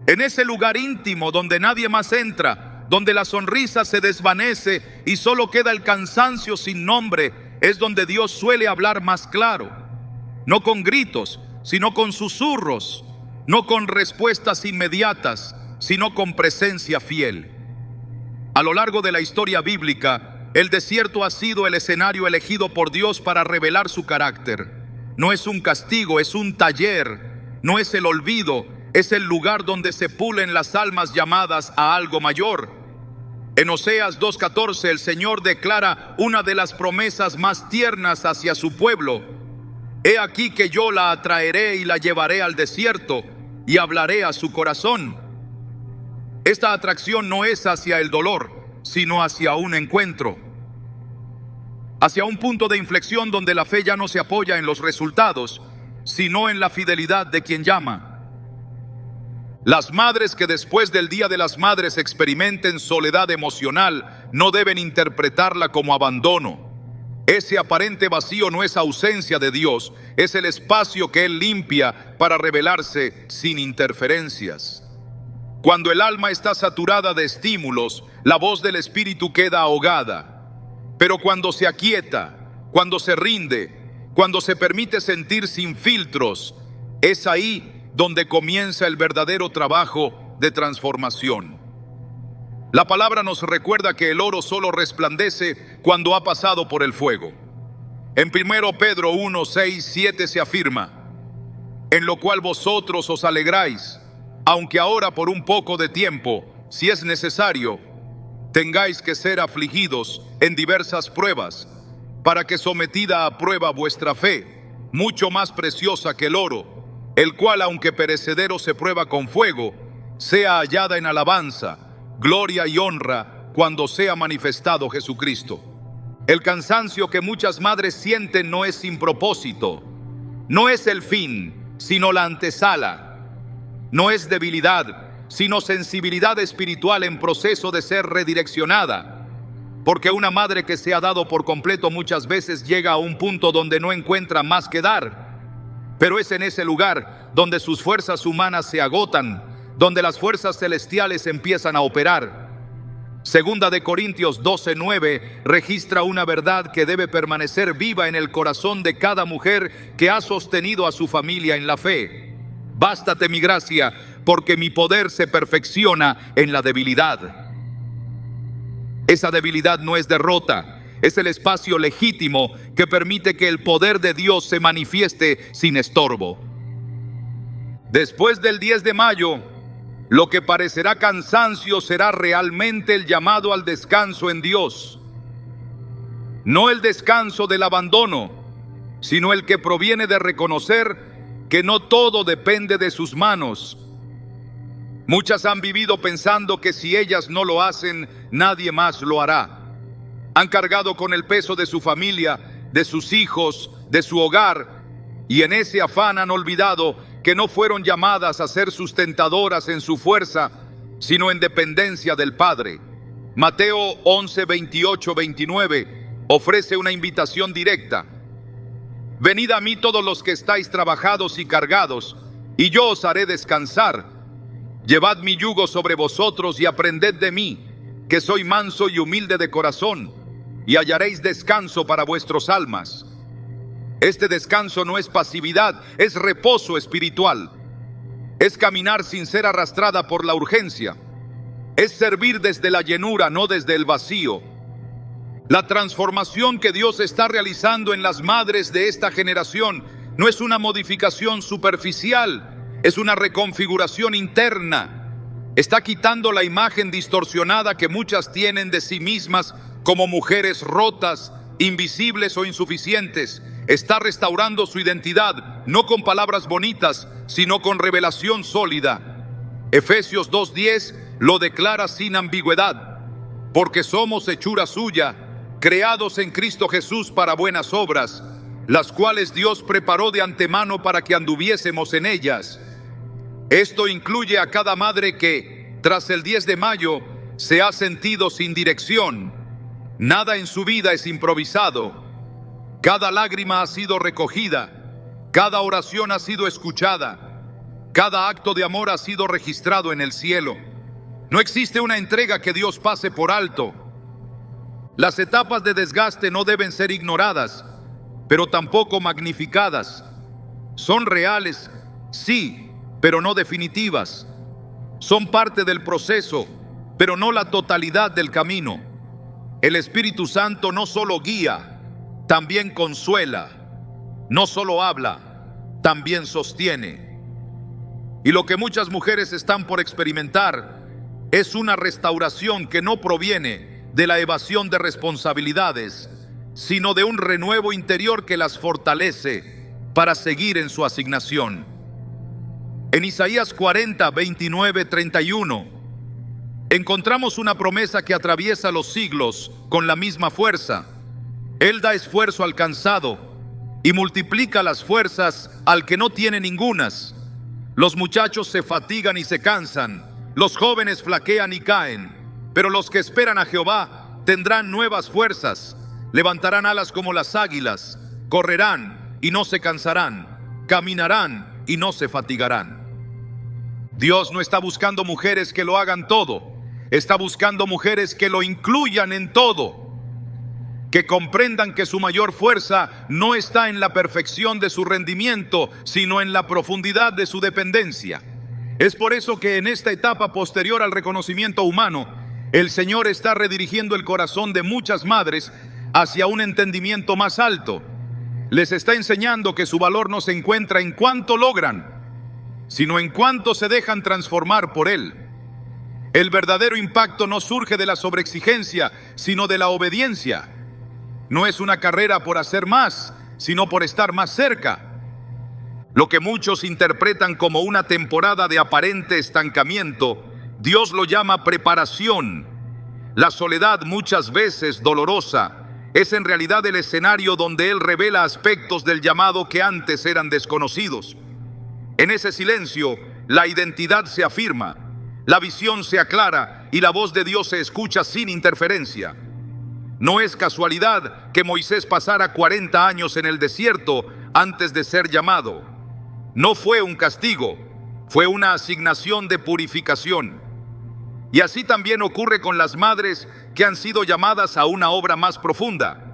En ese lugar íntimo donde nadie más entra, donde la sonrisa se desvanece y solo queda el cansancio sin nombre, es donde Dios suele hablar más claro. No con gritos, sino con susurros. No con respuestas inmediatas, sino con presencia fiel. A lo largo de la historia bíblica, el desierto ha sido el escenario elegido por Dios para revelar su carácter. No es un castigo, es un taller. No es el olvido, es el lugar donde se pulen las almas llamadas a algo mayor. En Oseas 2:14 el Señor declara una de las promesas más tiernas hacia su pueblo. He aquí que yo la atraeré y la llevaré al desierto y hablaré a su corazón. Esta atracción no es hacia el dolor, sino hacia un encuentro, hacia un punto de inflexión donde la fe ya no se apoya en los resultados, sino en la fidelidad de quien llama. Las madres que después del Día de las Madres experimenten soledad emocional no deben interpretarla como abandono. Ese aparente vacío no es ausencia de Dios, es el espacio que Él limpia para revelarse sin interferencias. Cuando el alma está saturada de estímulos, la voz del Espíritu queda ahogada. Pero cuando se aquieta, cuando se rinde, cuando se permite sentir sin filtros, es ahí donde comienza el verdadero trabajo de transformación. La palabra nos recuerda que el oro solo resplandece cuando ha pasado por el fuego. En 1 Pedro 1, 6, 7 se afirma: en lo cual vosotros os alegráis, aunque ahora por un poco de tiempo, si es necesario, tengáis que ser afligidos en diversas pruebas, para que sometida a prueba vuestra fe, mucho más preciosa que el oro, el cual aunque perecedero se prueba con fuego, sea hallada en alabanza, gloria y honra cuando sea manifestado Jesucristo. El cansancio que muchas madres sienten no es sin propósito, no es el fin, sino la antesala, no es debilidad, sino sensibilidad espiritual en proceso de ser redireccionada, porque una madre que se ha dado por completo muchas veces llega a un punto donde no encuentra más que dar. Pero es en ese lugar donde sus fuerzas humanas se agotan, donde las fuerzas celestiales empiezan a operar. Segunda de Corintios 12:9 registra una verdad que debe permanecer viva en el corazón de cada mujer que ha sostenido a su familia en la fe. Bástate mi gracia, porque mi poder se perfecciona en la debilidad. Esa debilidad no es derrota. Es el espacio legítimo que permite que el poder de Dios se manifieste sin estorbo. Después del 10 de mayo, lo que parecerá cansancio será realmente el llamado al descanso en Dios. No el descanso del abandono, sino el que proviene de reconocer que no todo depende de sus manos. Muchas han vivido pensando que si ellas no lo hacen, nadie más lo hará. Han cargado con el peso de su familia, de sus hijos, de su hogar, y en ese afán han olvidado que no fueron llamadas a ser sustentadoras en su fuerza, sino en dependencia del Padre. Mateo 11, 28, 29 ofrece una invitación directa. Venid a mí todos los que estáis trabajados y cargados, y yo os haré descansar. Llevad mi yugo sobre vosotros y aprended de mí, que soy manso y humilde de corazón, y hallaréis descanso para vuestros almas. Este descanso no es pasividad, es reposo espiritual. Es caminar sin ser arrastrada por la urgencia. Es servir desde la llenura, no desde el vacío. La transformación que Dios está realizando en las madres de esta generación no es una modificación superficial, es una reconfiguración interna. Está quitando la imagen distorsionada que muchas tienen de sí mismas como mujeres rotas, invisibles o insuficientes. Está restaurando su identidad, no con palabras bonitas, sino con revelación sólida. Efesios 2:10 lo declara sin ambigüedad, porque somos hechura suya, creados en Cristo Jesús para buenas obras, las cuales Dios preparó de antemano para que anduviésemos en ellas. Esto incluye a cada madre que, tras el 10 de mayo, se ha sentido sin dirección. Nada en su vida es improvisado. Cada lágrima ha sido recogida, cada oración ha sido escuchada, cada acto de amor ha sido registrado en el cielo. No existe una entrega que Dios pase por alto. Las etapas de desgaste no deben ser ignoradas, pero tampoco magnificadas. Son reales, sí, pero no definitivas. Son parte del proceso, pero no la totalidad del camino. El Espíritu Santo no solo guía, también consuela, no solo habla, también sostiene. Y lo que muchas mujeres están por experimentar es una restauración que no proviene de la evasión de responsabilidades, sino de un renuevo interior que las fortalece para seguir en su asignación. En Isaías 40, 29, 31, encontramos una promesa que atraviesa los siglos con la misma fuerza. Él da esfuerzo al cansado y multiplica las fuerzas al que no tiene ningunas. Los muchachos se fatigan y se cansan, los jóvenes flaquean y caen, pero los que esperan a Jehová tendrán nuevas fuerzas, levantarán alas como las águilas, correrán y no se cansarán, caminarán y no se fatigarán. Dios no está buscando mujeres que lo hagan todo, está buscando mujeres que lo incluyan en todo, que comprendan que su mayor fuerza no está en la perfección de su rendimiento, sino en la profundidad de su dependencia. Es por eso que en esta etapa posterior al reconocimiento humano, el Señor está redirigiendo el corazón de muchas madres hacia un entendimiento más alto. Les está enseñando que su valor no se encuentra en cuánto logran, sino en cuánto se dejan transformar por Él. El verdadero impacto no surge de la sobreexigencia, sino de la obediencia. No es una carrera por hacer más, sino por estar más cerca. Lo que muchos interpretan como una temporada de aparente estancamiento, Dios lo llama preparación. La soledad, muchas veces dolorosa, es en realidad el escenario donde Él revela aspectos del llamado que antes eran desconocidos. En ese silencio, la identidad se afirma, la visión se aclara y la voz de Dios se escucha sin interferencia. No es casualidad que Moisés pasara 40 años en el desierto antes de ser llamado. No fue un castigo, fue una asignación de purificación. Y así también ocurre con las madres que han sido llamadas a una obra más profunda.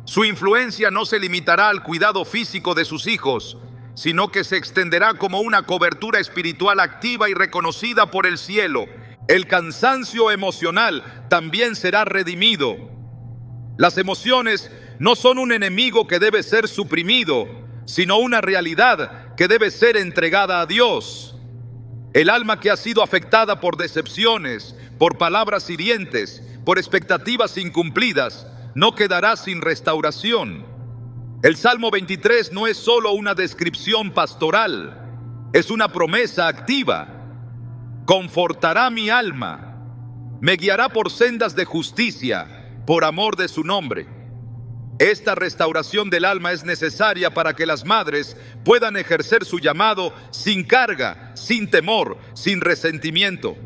Su influencia no se limitará al cuidado físico de sus hijos, sino que se extenderá como una cobertura espiritual activa y reconocida por el cielo. El cansancio emocional también será redimido. Las emociones no son un enemigo que debe ser suprimido, sino una realidad que debe ser entregada a Dios. El alma que ha sido afectada por decepciones, por palabras hirientes, por expectativas incumplidas, no quedará sin restauración. El Salmo 23 no es solo una descripción pastoral, es una promesa activa. Confortará mi alma, me guiará por sendas de justicia, por amor de su nombre. Esta restauración del alma es necesaria para que las madres puedan ejercer su llamado sin carga, sin temor, sin resentimiento.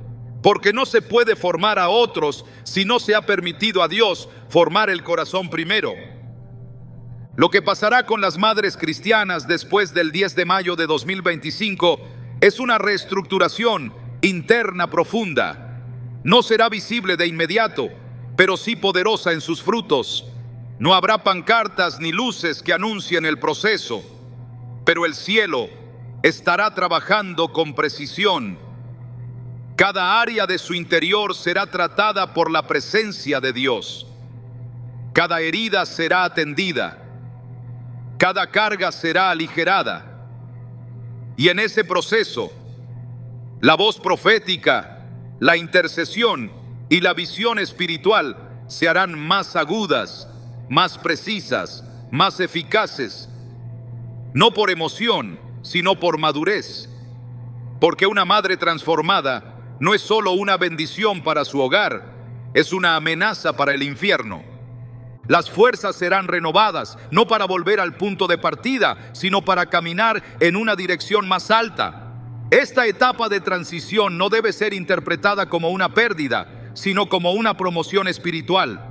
Porque no se puede formar a otros si no se ha permitido a Dios formar el corazón primero. Lo que pasará con las madres cristianas después del 10 de mayo de 2025 es una reestructuración interna profunda. No será visible de inmediato, pero sí poderosa en sus frutos. No habrá pancartas ni luces que anuncien el proceso, pero el cielo estará trabajando con precisión. Cada área de su interior será tratada por la presencia de Dios. Cada herida será atendida. Cada carga será aligerada. Y en ese proceso, la voz profética, la intercesión y la visión espiritual se harán más agudas, más precisas, más eficaces, no por emoción, sino por madurez. Porque una madre transformada no es solo una bendición para su hogar, es una amenaza para el infierno. Las fuerzas serán renovadas, no para volver al punto de partida, sino para caminar en una dirección más alta. Esta etapa de transición no debe ser interpretada como una pérdida, sino como una promoción espiritual.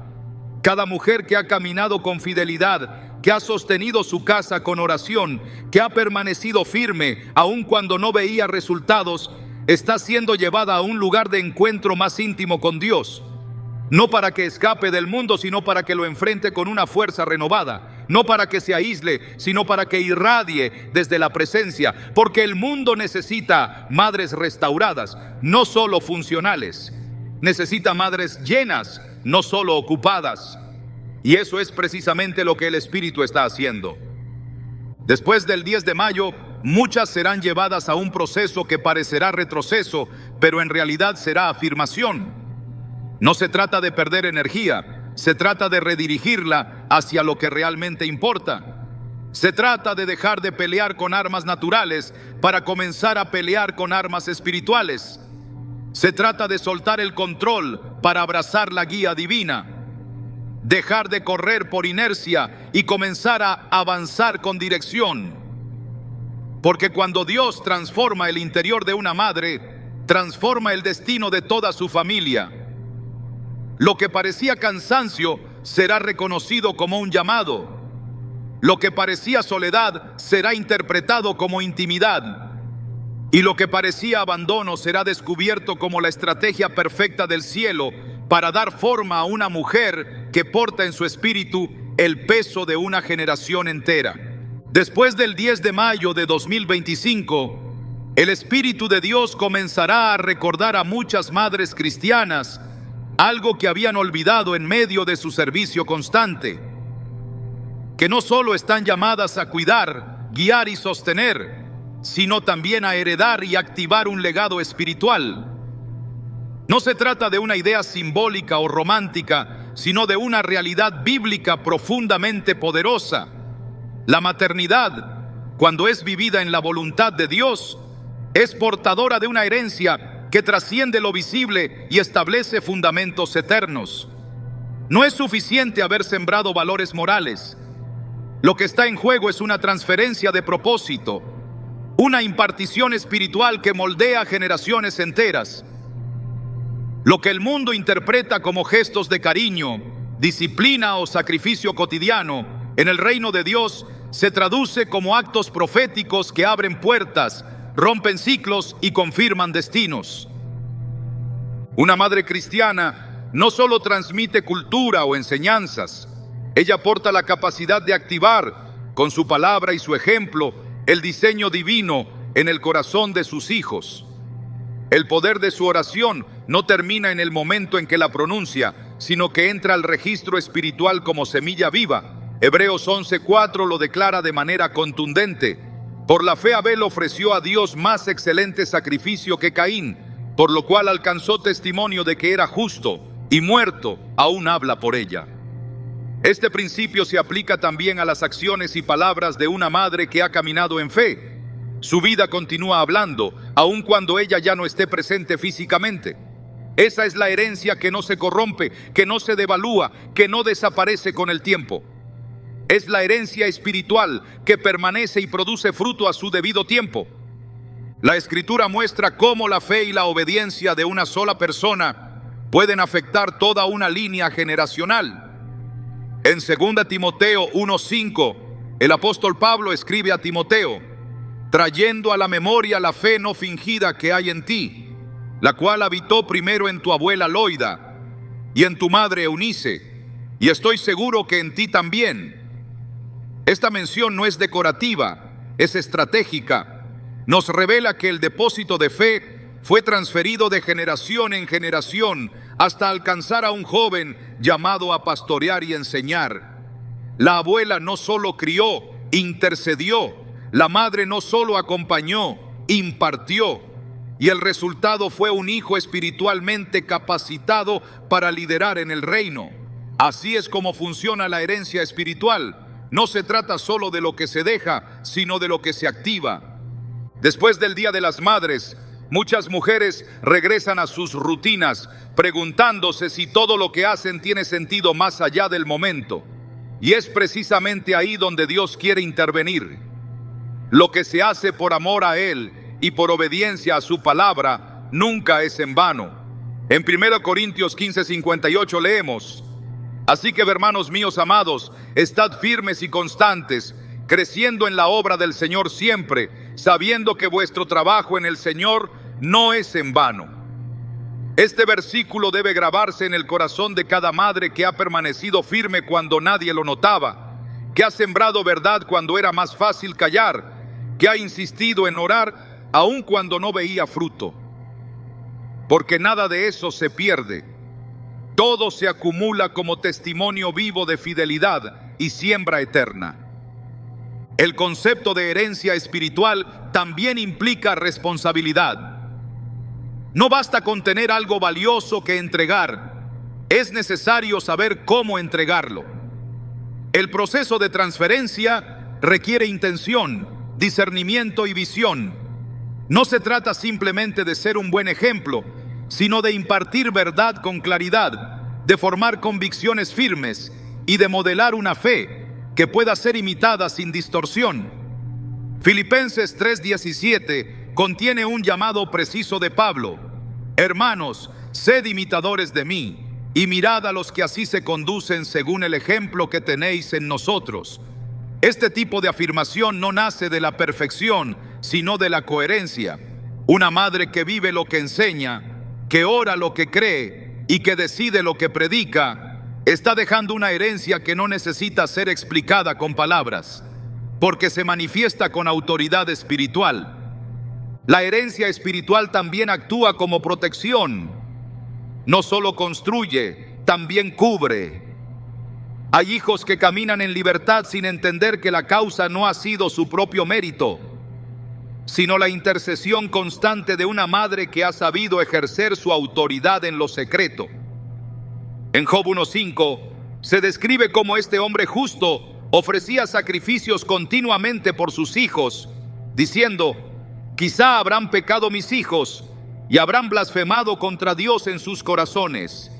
Cada mujer que ha caminado con fidelidad, que ha sostenido su casa con oración, que ha permanecido firme aun cuando no veía resultados, está siendo llevada a un lugar de encuentro más íntimo con Dios. No para que escape del mundo, sino para que lo enfrente con una fuerza renovada. No para que se aísle, sino para que irradie desde la presencia. Porque el mundo necesita madres restauradas, no solo funcionales. Necesita madres llenas, no solo ocupadas. Y eso es precisamente lo que el Espíritu está haciendo. Después del 10 de mayo, muchas serán llevadas a un proceso que parecerá retroceso, pero en realidad será afirmación. No se trata de perder energía, se trata de redirigirla hacia lo que realmente importa. Se trata de dejar de pelear con armas naturales para comenzar a pelear con armas espirituales. Se trata de soltar el control para abrazar la guía divina. Dejar de correr por inercia y comenzar a avanzar con dirección. Porque cuando Dios transforma el interior de una madre, transforma el destino de toda su familia. Lo que parecía cansancio será reconocido como un llamado. Lo que parecía soledad será interpretado como intimidad. Y lo que parecía abandono será descubierto como la estrategia perfecta del cielo para dar forma a una mujer que porta en su espíritu el peso de una generación entera. Después del 10 de mayo de 2025, el Espíritu de Dios comenzará a recordar a muchas madres cristianas algo que habían olvidado en medio de su servicio constante, que no solo están llamadas a cuidar, guiar y sostener, sino también a heredar y activar un legado espiritual. No se trata de una idea simbólica o romántica, sino de una realidad bíblica profundamente poderosa. La maternidad, cuando es vivida en la voluntad de Dios, es portadora de una herencia que trasciende lo visible y establece fundamentos eternos. No es suficiente haber sembrado valores morales. Lo que está en juego es una transferencia de propósito, una impartición espiritual que moldea generaciones enteras. Lo que el mundo interpreta como gestos de cariño, disciplina o sacrificio cotidiano, en el reino de Dios se traduce como actos proféticos que abren puertas, rompen ciclos y confirman destinos. Una madre cristiana no solo transmite cultura o enseñanzas, ella porta la capacidad de activar, con su palabra y su ejemplo, el diseño divino en el corazón de sus hijos. El poder de su oración no termina en el momento en que la pronuncia, sino que entra al registro espiritual como semilla viva. Hebreos 11:4 lo declara de manera contundente. Por la fe Abel ofreció a Dios más excelente sacrificio que Caín, por lo cual alcanzó testimonio de que era justo, y muerto aún habla por ella. Este principio se aplica también a las acciones y palabras de una madre que ha caminado en fe. Su vida continúa hablando, aun cuando ella ya no esté presente físicamente. Esa es la herencia que no se corrompe, que no se devalúa, que no desaparece con el tiempo. Es la herencia espiritual que permanece y produce fruto a su debido tiempo. La Escritura muestra cómo la fe y la obediencia de una sola persona pueden afectar toda una línea generacional. En 2 Timoteo 1:5, el apóstol Pablo escribe a Timoteo: trayendo a la memoria la fe no fingida que hay en ti, la cual habitó primero en tu abuela Loida y en tu madre Eunice, y estoy seguro que en ti también. Esta mención no es decorativa, es estratégica. Nos revela que el depósito de fe fue transferido de generación en generación hasta alcanzar a un joven llamado a pastorear y enseñar. La abuela no solo crió, intercedió. La madre no solo acompañó, impartió. Y el resultado fue un hijo espiritualmente capacitado para liderar en el reino. Así es como funciona la herencia espiritual. No se trata solo de lo que se deja, sino de lo que se activa. Después del Día de las Madres, muchas mujeres regresan a sus rutinas, preguntándose si todo lo que hacen tiene sentido más allá del momento. Y es precisamente ahí donde Dios quiere intervenir. Lo que se hace por amor a Él y por obediencia a su palabra nunca es en vano. En 1 Corintios 15:58 leemos: así que, hermanos míos amados, estad firmes y constantes, creciendo en la obra del Señor siempre, sabiendo que vuestro trabajo en el Señor no es en vano. Este versículo debe grabarse en el corazón de cada madre que ha permanecido firme cuando nadie lo notaba, que ha sembrado verdad cuando era más fácil callar, que ha insistido en orar aun cuando no veía fruto. Porque nada de eso se pierde. Todo se acumula como testimonio vivo de fidelidad y siembra eterna. El concepto de herencia espiritual también implica responsabilidad. No basta con tener algo valioso que entregar, es necesario saber cómo entregarlo. El proceso de transferencia requiere intención, discernimiento y visión. No se trata simplemente de ser un buen ejemplo, sino de impartir verdad con claridad, de formar convicciones firmes y de modelar una fe que pueda ser imitada sin distorsión. Filipenses 3:17 contiene un llamado preciso de Pablo: hermanos, sed imitadores de mí, y mirad a los que así se conducen según el ejemplo que tenéis en nosotros. Este tipo de afirmación no nace de la perfección, sino de la coherencia. Una madre que vive lo que enseña, que ora lo que cree y que decide lo que predica, está dejando una herencia que no necesita ser explicada con palabras, porque se manifiesta con autoridad espiritual. La herencia espiritual también actúa como protección. No solo construye, también cubre. Hay hijos que caminan en libertad sin entender que la causa no ha sido su propio mérito, sino la intercesión constante de una madre que ha sabido ejercer su autoridad en lo secreto. En Job 1:5 se describe cómo este hombre justo ofrecía sacrificios continuamente por sus hijos, diciendo: quizá habrán pecado mis hijos y habrán blasfemado contra Dios en sus corazones.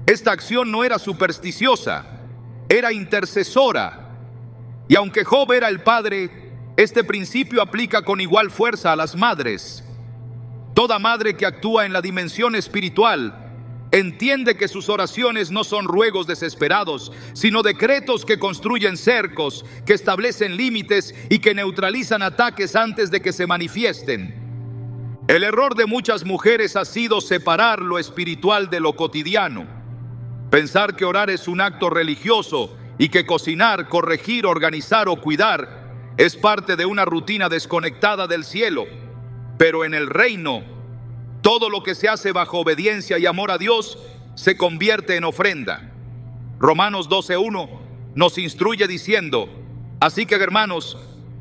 Esta acción no era supersticiosa, era intercesora. Y aunque Job era el padre, este principio aplica con igual fuerza a las madres. Toda madre que actúa en la dimensión espiritual entiende que sus oraciones no son ruegos desesperados, sino decretos que construyen cercos, que establecen límites y que neutralizan ataques antes de que se manifiesten. El error de muchas mujeres ha sido separar lo espiritual de lo cotidiano. Pensar que orar es un acto religioso y que cocinar, corregir, organizar o cuidar es parte de una rutina desconectada del cielo. Pero en el reino, todo lo que se hace bajo obediencia y amor a Dios se convierte en ofrenda. Romanos 12:1 nos instruye diciendo: así que, hermanos,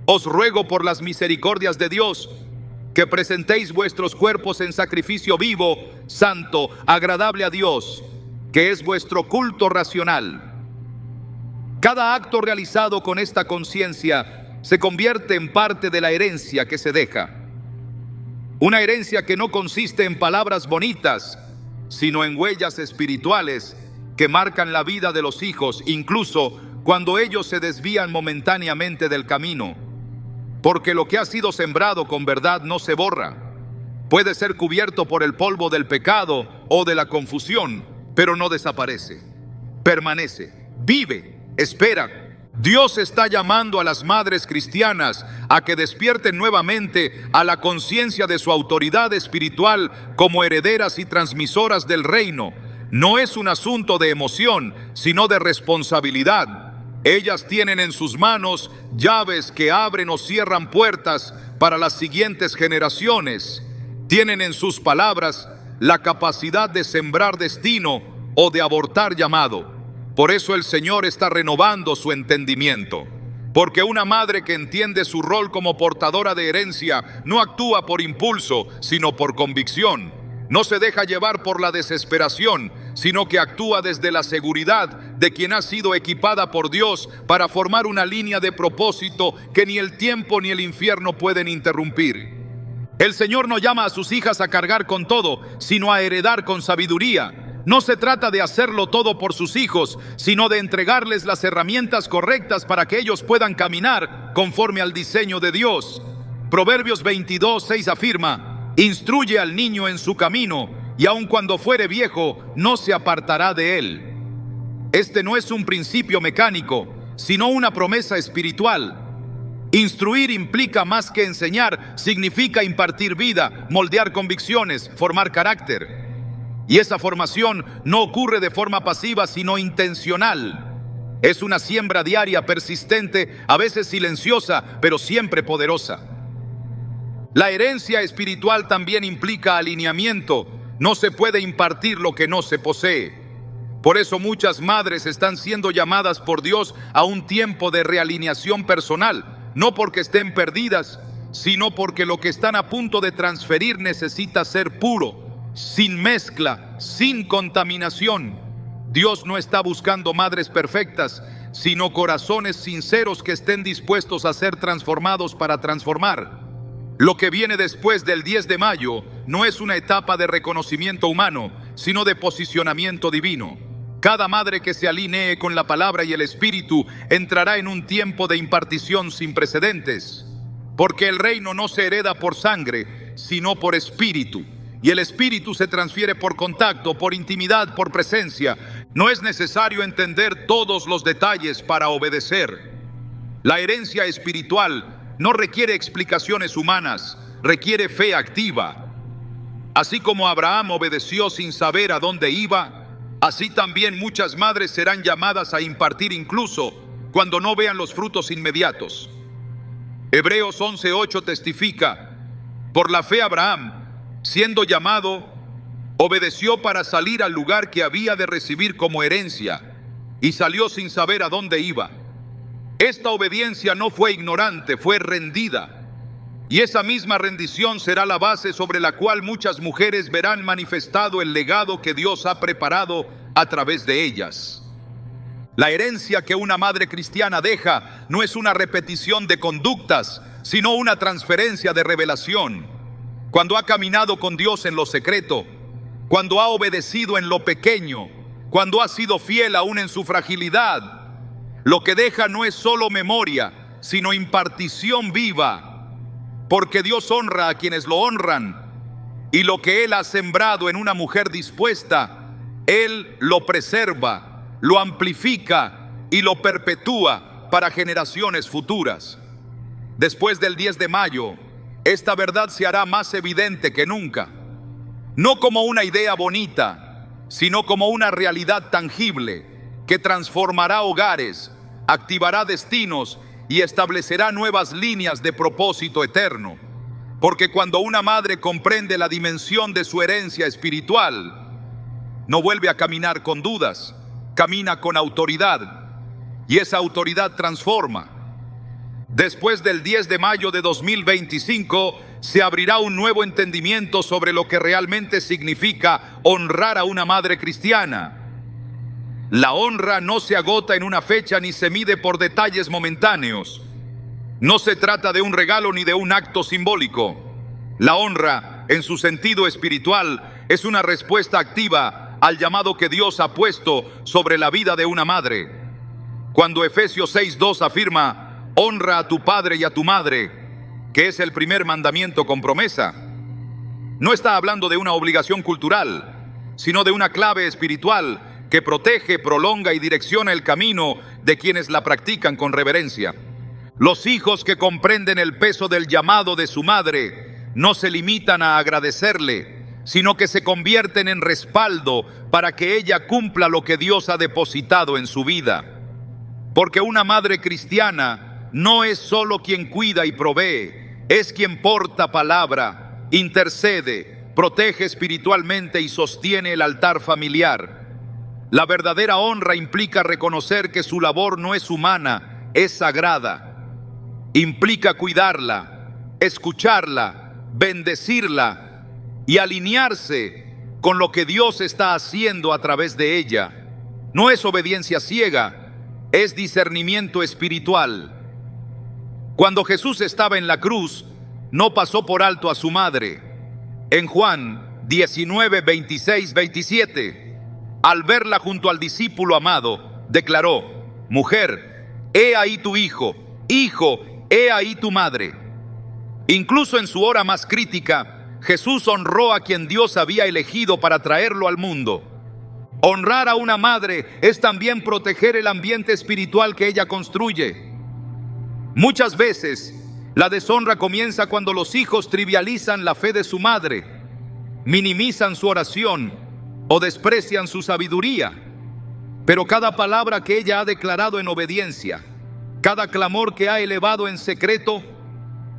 os ruego por las misericordias de Dios que presentéis vuestros cuerpos en sacrificio vivo, santo, agradable a Dios, que es vuestro culto racional. Cada acto realizado con esta conciencia se convierte en parte de la herencia que se deja. Una herencia que no consiste en palabras bonitas, sino en huellas espirituales que marcan la vida de los hijos, incluso cuando ellos se desvían momentáneamente del camino. Porque lo que ha sido sembrado con verdad no se borra. Puede ser cubierto por el polvo del pecado o de la confusión, pero no desaparece. Permanece, vive, espera. Dios está llamando a las madres cristianas a que despierten nuevamente a la conciencia de su autoridad espiritual como herederas y transmisoras del reino. No es un asunto de emoción, sino de responsabilidad. Ellas tienen en sus manos llaves que abren o cierran puertas para las siguientes generaciones. Tienen en sus palabras la capacidad de sembrar destino o de abortar llamado. Por eso el Señor está renovando su entendimiento. Porque una madre que entiende su rol como portadora de herencia no actúa por impulso, sino por convicción. No se deja llevar por la desesperación, sino que actúa desde la seguridad de quien ha sido equipada por Dios para formar una línea de propósito que ni el tiempo ni el infierno pueden interrumpir. El Señor no llama a sus hijas a cargar con todo, sino a heredar con sabiduría. No se trata de hacerlo todo por sus hijos, sino de entregarles las herramientas correctas para que ellos puedan caminar conforme al diseño de Dios. Proverbios 22:6 afirma: instruye al niño en su camino, y aun cuando fuere viejo, no se apartará de él. Este no es un principio mecánico, sino una promesa espiritual. Instruir implica más que enseñar, significa impartir vida, moldear convicciones, formar carácter. Y esa formación no ocurre de forma pasiva, sino intencional. Es una siembra diaria, persistente, a veces silenciosa, pero siempre poderosa. La herencia espiritual también implica alineamiento. No se puede impartir lo que no se posee. Por eso muchas madres están siendo llamadas por Dios a un tiempo de realineación personal, no porque estén perdidas, sino porque lo que están a punto de transferir necesita ser puro, sin mezcla, sin contaminación. Dios no está buscando madres perfectas, sino corazones sinceros que estén dispuestos a ser transformados para transformar. Lo que viene después del 10 de mayo no es una etapa de reconocimiento humano, sino de posicionamiento divino. Cada madre que se alinee con la palabra y el Espíritu entrará en un tiempo de impartición sin precedentes, porque el reino no se hereda por sangre, sino por espíritu, y el espíritu se transfiere por contacto, por intimidad, por presencia. No es necesario entender todos los detalles para obedecer. La herencia espiritual no requiere explicaciones humanas, requiere fe activa. Así como Abraham obedeció sin saber a dónde iba, así también muchas madres serán llamadas a impartir incluso cuando no vean los frutos inmediatos. Hebreos 11:8 testifica: por la fe Abraham, siendo llamado, obedeció para salir al lugar que había de recibir como herencia, y salió sin saber a dónde iba. Esta obediencia no fue ignorante, fue rendida. Y esa misma rendición será la base sobre la cual muchas mujeres verán manifestado el legado que Dios ha preparado a través de ellas. La herencia que una madre cristiana deja no es una repetición de conductas, sino una transferencia de revelación. Cuando ha caminado con Dios en lo secreto, cuando ha obedecido en lo pequeño, cuando ha sido fiel aún en su fragilidad, lo que deja no es solo memoria, sino impartición viva. Porque Dios honra a quienes lo honran, y lo que Él ha sembrado en una mujer dispuesta, Él lo preserva, lo amplifica y lo perpetúa para generaciones futuras. Después del 10 de mayo, esta verdad se hará más evidente que nunca, no como una idea bonita, sino como una realidad tangible que transformará hogares, activará destinos y establecerá nuevas líneas de propósito eterno. Porque cuando una madre comprende la dimensión de su herencia espiritual, no vuelve a caminar con dudas, camina con autoridad, y esa autoridad transforma. Después del 10 de mayo de 2025, se abrirá un nuevo entendimiento sobre lo que realmente significa honrar a una madre cristiana. La honra no se agota en una fecha ni se mide por detalles momentáneos. No se trata de un regalo ni de un acto simbólico. La honra, en su sentido espiritual, es una respuesta activa al llamado que Dios ha puesto sobre la vida de una madre. Cuando Efesios 6:2 afirma: honra a tu padre y a tu madre, que es el primer mandamiento con promesa, no está hablando de una obligación cultural, sino de una clave espiritual que protege, prolonga y direcciona el camino de quienes la practican con reverencia. Los hijos que comprenden el peso del llamado de su madre no se limitan a agradecerle, sino que se convierten en respaldo para que ella cumpla lo que Dios ha depositado en su vida. Porque una madre cristiana no es solo quien cuida y provee, es quien porta palabra, intercede, protege espiritualmente y sostiene el altar familiar. La verdadera honra implica reconocer que su labor no es humana, es sagrada. Implica cuidarla, escucharla, bendecirla y alinearse con lo que Dios está haciendo a través de ella. No es obediencia ciega, es discernimiento espiritual. Cuando Jesús estaba en la cruz, no pasó por alto a su madre. En Juan 19, 26, 27, al verla junto al discípulo amado, declaró: mujer, he ahí tu hijo, hijo, he ahí tu madre. Incluso en su hora más crítica, Jesús honró a quien Dios había elegido para traerlo al mundo. Honrar a una madre es también proteger el ambiente espiritual que ella construye. Muchas veces, la deshonra comienza cuando los hijos trivializan la fe de su madre, minimizan su oración o desprecian su sabiduría. Pero cada palabra que ella ha declarado en obediencia, cada clamor que ha elevado en secreto,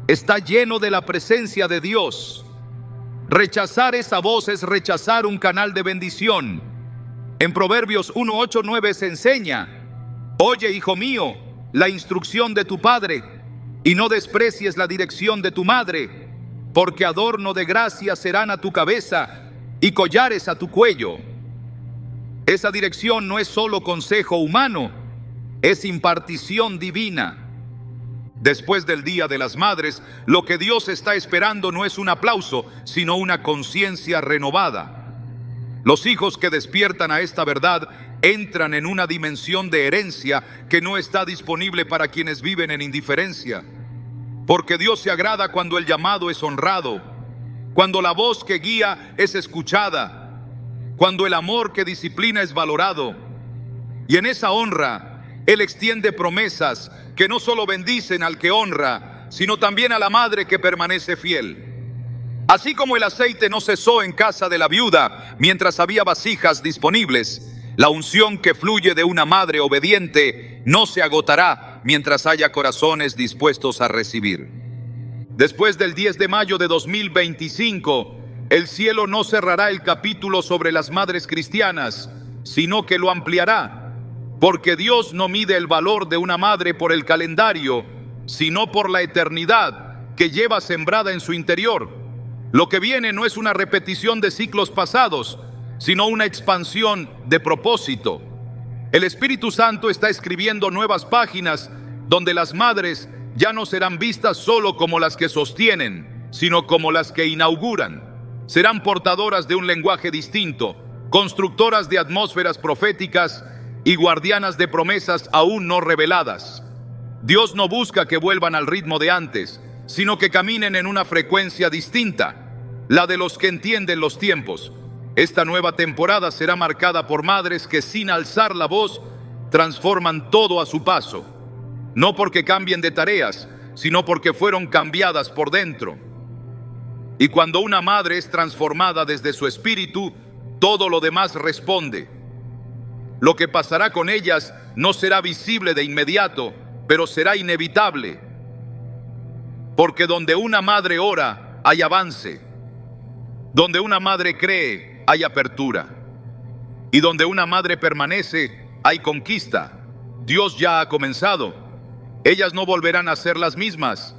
está lleno de la presencia de Dios. Rechazar esa voz es rechazar un canal de bendición. En Proverbios 1, 8, 9 se enseña: oye, hijo mío, la instrucción de tu padre, y no desprecies la dirección de tu madre, porque adorno de gracia serán a tu cabeza y collares a tu cuello. Esa dirección no es solo consejo humano, es impartición divina. Después del Día de las Madres, lo que Dios está esperando no es un aplauso, sino una conciencia renovada. Los hijos que despiertan a esta verdad entran en una dimensión de herencia que no está disponible para quienes viven en indiferencia. Porque Dios se agrada cuando el llamado es honrado, cuando la voz que guía es escuchada, cuando el amor que disciplina es valorado. Y en esa honra, Él extiende promesas que no solo bendicen al que honra, sino también a la madre que permanece fiel. Así como el aceite no cesó en casa de la viuda mientras había vasijas disponibles, la unción que fluye de una madre obediente no se agotará mientras haya corazones dispuestos a recibir. Después del 10 de mayo de 2025, el cielo no cerrará el capítulo sobre las madres cristianas, sino que lo ampliará. Porque Dios no mide el valor de una madre por el calendario, sino por la eternidad que lleva sembrada en su interior. Lo que viene no es una repetición de ciclos pasados, sino una expansión de propósito. El Espíritu Santo está escribiendo nuevas páginas donde las madres ya no serán vistas solo como las que sostienen, sino como las que inauguran. Serán portadoras de un lenguaje distinto, constructoras de atmósferas proféticas y guardianas de promesas aún no reveladas. Dios no busca que vuelvan al ritmo de antes, sino que caminen en una frecuencia distinta, la de los que entienden los tiempos. Esta nueva temporada será marcada por madres que sin alzar la voz transforman todo a su paso, no porque cambien de tareas, sino porque fueron cambiadas por dentro. Y cuando una madre es transformada desde su espíritu, todo lo demás responde. Lo que pasará con ellas no será visible de inmediato, pero será inevitable. Porque donde una madre ora, hay avance. Donde una madre cree, hay apertura. Y donde una madre permanece, hay conquista. Dios ya ha comenzado. Ellas no volverán a ser las mismas.